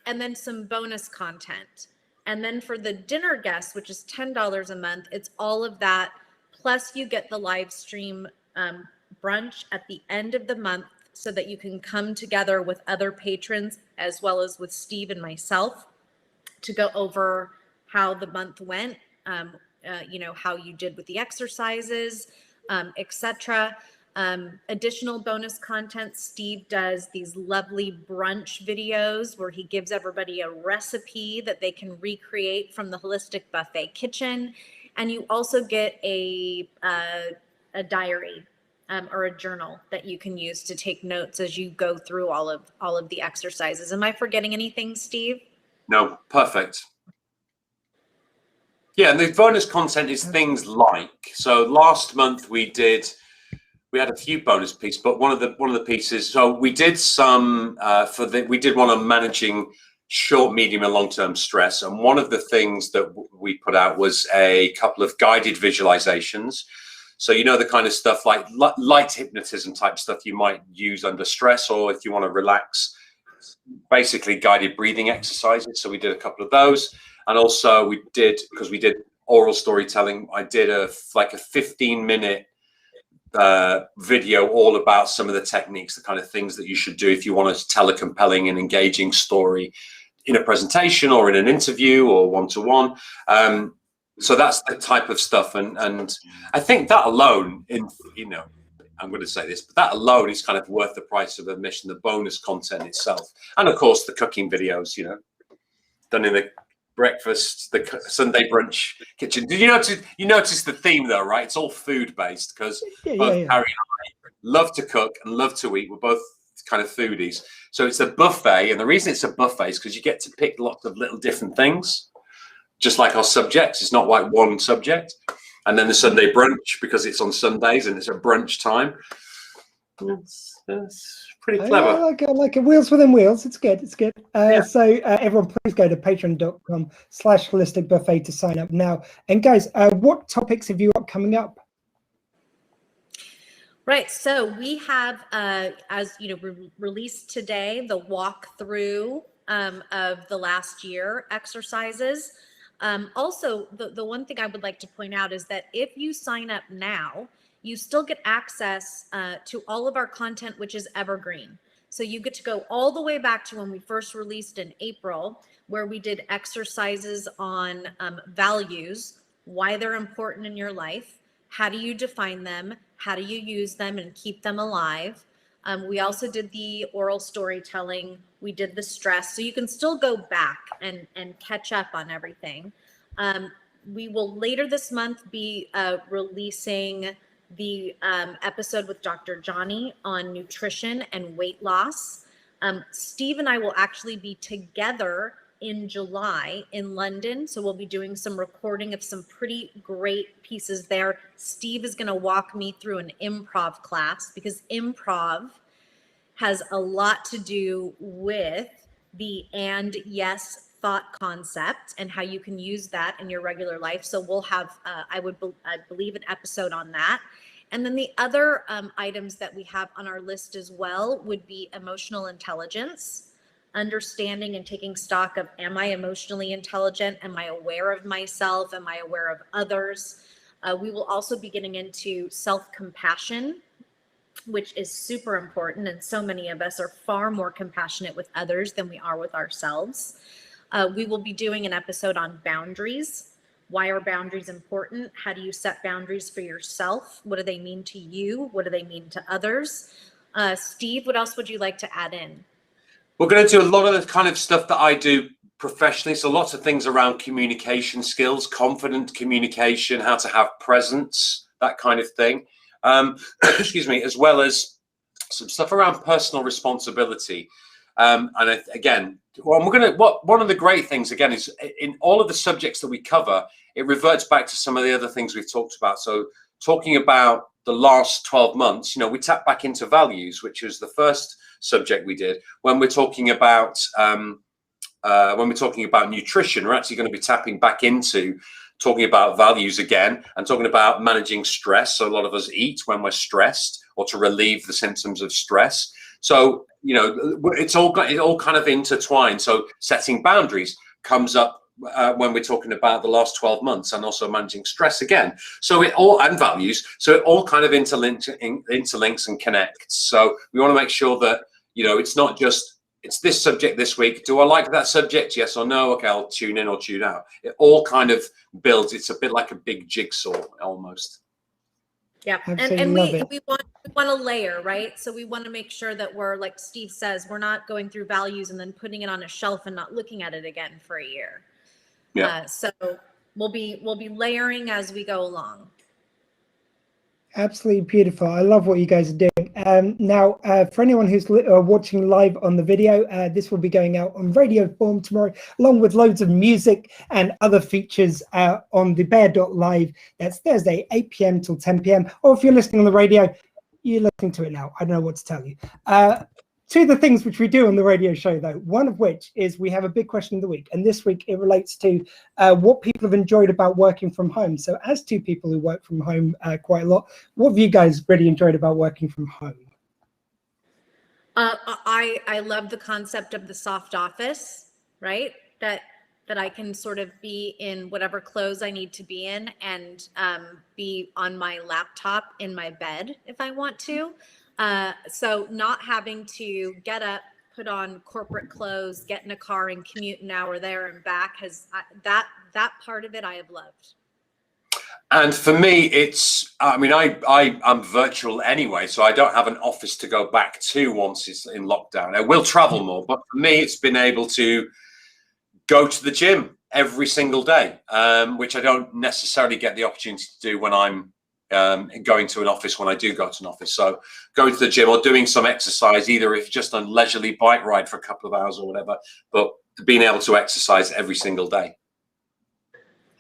And then some bonus content. And then for the dinner guests, which is $10 a month, it's all of that. Plus you get the live stream brunch at the end of the month so that you can come together with other patrons as well as with Steve and myself to go over how the month went, how you did with the exercises, etc. Additional bonus content, Steve does these lovely brunch videos where he gives everybody a recipe that they can recreate from the Holistic Buffet kitchen. And you also get a diary or a journal that you can use to take notes as you go through all of the exercises. Am I forgetting anything, Steve? No, perfect. Yeah, and the bonus content is things like, so last month we had a few bonus pieces, but one of the pieces, so we did some we did one on managing short, medium, and long-term stress. And one of the things that we put out was a couple of guided visualizations. So, the kind of stuff like light hypnotism type stuff you might use under stress, or if you want to relax, basically guided breathing exercises. So we did a couple of those. And also because we did oral storytelling, I did a 15-minute video all about some of the techniques, the kind of things that you should do if you want to tell a compelling and engaging story in a presentation or in an interview or one-to-one. So that's the type of stuff. And I think that alone, I'm going to say this, but that alone is kind of worth the price of admission, the bonus content itself. And of course, the cooking videos, done in the breakfast, the Sunday brunch kitchen. Did you notice the theme though, right? It's all food based because both Kari and I love to cook and love to eat. We're both kind of foodies. So it's a buffet. And the reason it's a buffet is because you get to pick lots of little different things, just like our subjects. It's not like one subject. And then the Sunday brunch, because it's on Sundays and it's a brunch time. It's pretty clever. I like it. Wheels within wheels. It's good. So everyone, please go to patreon.com/holistic buffet to sign up now. And guys, what topics have you got coming up? Right. So we have, as released today, the walkthrough of the last year exercises. Also, the one thing I would like to point out is that if you sign up now, you still get access to all of our content, which is evergreen. So you get to go all the way back to when we first released in April, where we did exercises on values, why they're important in your life, how do you define them, how do you use them and keep them alive. We also did the oral storytelling. We did the stress. So you can still go back and catch up on everything. We will later this month be releasing the episode with Dr. Johnny on nutrition and weight loss. Steve and I will actually be together in July in London. So we'll be doing some recording of some pretty great pieces there. Steve is going to walk me through an improv class because improv has a lot to do with the and yes thought concept and how you can use that in your regular life. So we'll have, I believe, an episode on that. And then the other items that we have on our list as well would be emotional intelligence, understanding and taking stock of, am I emotionally intelligent? Am I aware of myself? Am I aware of others? We will also be getting into self-compassion, which is super important. And so many of us are far more compassionate with others than we are with ourselves. We will be doing an episode on boundaries. Why are boundaries important? How do you set boundaries for yourself? What do they mean to you? What do they mean to others? Steve, what else would you like to add in? We're going to do a lot of the kind of stuff that I do professionally. So lots of things around communication skills, confident communication, how to have presence, that kind of thing. Excuse me, as well as some stuff around personal responsibility. And again, one of the great things again is in all of the subjects that we cover, it reverts back to some of the other things we've talked about. So talking about the last 12 months, we tap back into values, which was the first subject we did. When we're talking about nutrition, we're actually going to be tapping back into talking about values again and talking about managing stress. So a lot of us eat when we're stressed or to relieve the symptoms of stress. So, you know, it all kind of intertwined. So setting boundaries comes up when we're talking about the last 12 months, and also managing stress again. So it all, and values. So it all kind of interlinks and connects. So we want to make sure that, you know, it's not just, it's this subject this week. Do I like that subject? Yes or no? Okay, I'll tune in or tune out. It all kind of builds. It's a bit like a big jigsaw almost. Yeah, and we want to layer, right? So we want to make sure that we're, like Steve says, we're not going through values and then putting it on a shelf and not looking at it again for a year. Yeah. So we'll be layering as we go along. Absolutely beautiful. I love what you guys are doing. Now, for anyone who's watching live on the video, this will be going out on radio form tomorrow, along with loads of music and other features on the bear.live. That's Thursday, 8 p.m. till 10 p.m. Or if you're listening on the radio, you're listening to it now. I don't know what to tell you. Two of the things which we do on the radio show, though, one of which is we have a big question of the week. And this week it relates to what people have enjoyed about working from home. So as two people who work from home quite a lot, what have you guys really enjoyed about working from home? I love the concept of the soft office, right? That I can sort of be in whatever clothes I need to be in and be on my laptop in my bed if I want to. So not having to get up, put on corporate clothes, get in a car and commute an hour there and back that part of it I have loved. And for me, it's, I mean, I'm virtual anyway, so I don't have an office to go back to once it's in lockdown. I will travel more, but for me, it's been able to go to the gym every single day, which I don't necessarily get the opportunity to do when I'm going to an office, when I do go to an office. So going to the gym or doing some exercise, either if just a leisurely bike ride for a couple of hours or whatever, but being able to exercise every single day.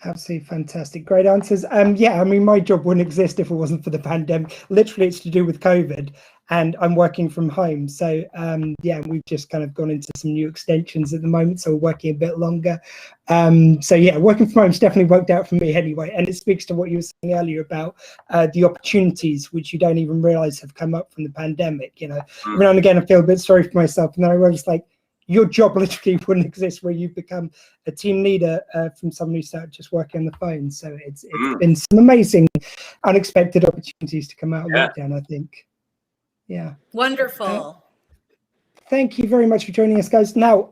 Absolutely fantastic. Great answers. Yeah, I mean, my job wouldn't exist if it wasn't for the pandemic. Literally, it's to do with COVID, and I'm working from home. So yeah, we've just kind of gone into some new extensions at the moment, so we're working a bit longer. So yeah, working from home's definitely worked out for me anyway. And it speaks to what you were saying earlier about the opportunities which you don't even realize have come up from the pandemic. You know, every now and again, I feel a bit sorry for myself, and then I realize, like, your job literally wouldn't exist where you've become a team leader from someone who started just working on the phone. So it's been some amazing, unexpected opportunities to come out of lockdown, I think. Yeah. Wonderful. Thank you very much for joining us, guys. Now,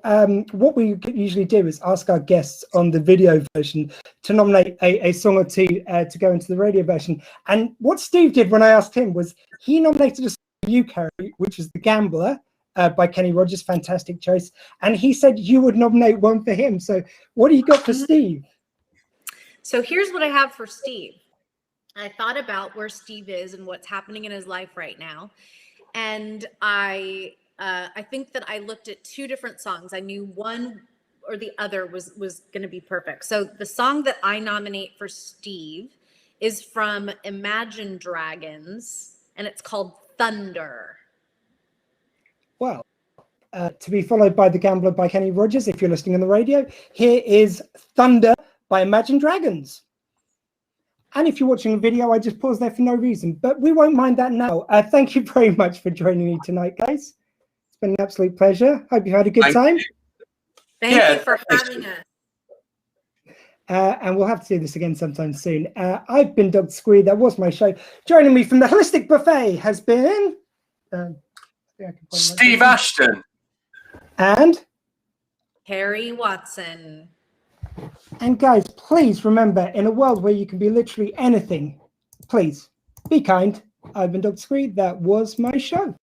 what we usually do is ask our guests on the video version to nominate a song or two to go into the radio version. And what Steve did when I asked him was he nominated a song for you, Kari, which is The Gambler, by Kenny Rogers. Fantastic choice. And he said you would nominate one for him. So what do you got for Steve? So here's what I have for Steve. I thought about where Steve is and what's happening in his life right now. And I think that I looked at two different songs. I knew one or the other was going to be perfect. So the song that I nominate for Steve is from Imagine Dragons, and it's called Thunder. Well, to be followed by The Gambler by Kenny Rogers, if you're listening on the radio. Here is Thunder by Imagine Dragons. And if you're watching a video, I just paused there for no reason, but we won't mind that now. Thank you very much for joining me tonight, guys. It's been an absolute pleasure. Hope you've had a good time. Thank you for having us. And we'll have to do this again sometime soon. I've been Dr. Squee. That was my show. Joining me from the Holistic Buffet has been... Steve Ashton and Kari Watson. And guys, please remember, in a world where you can be literally anything, please be kind. I've been Dr. Squee. That was my show.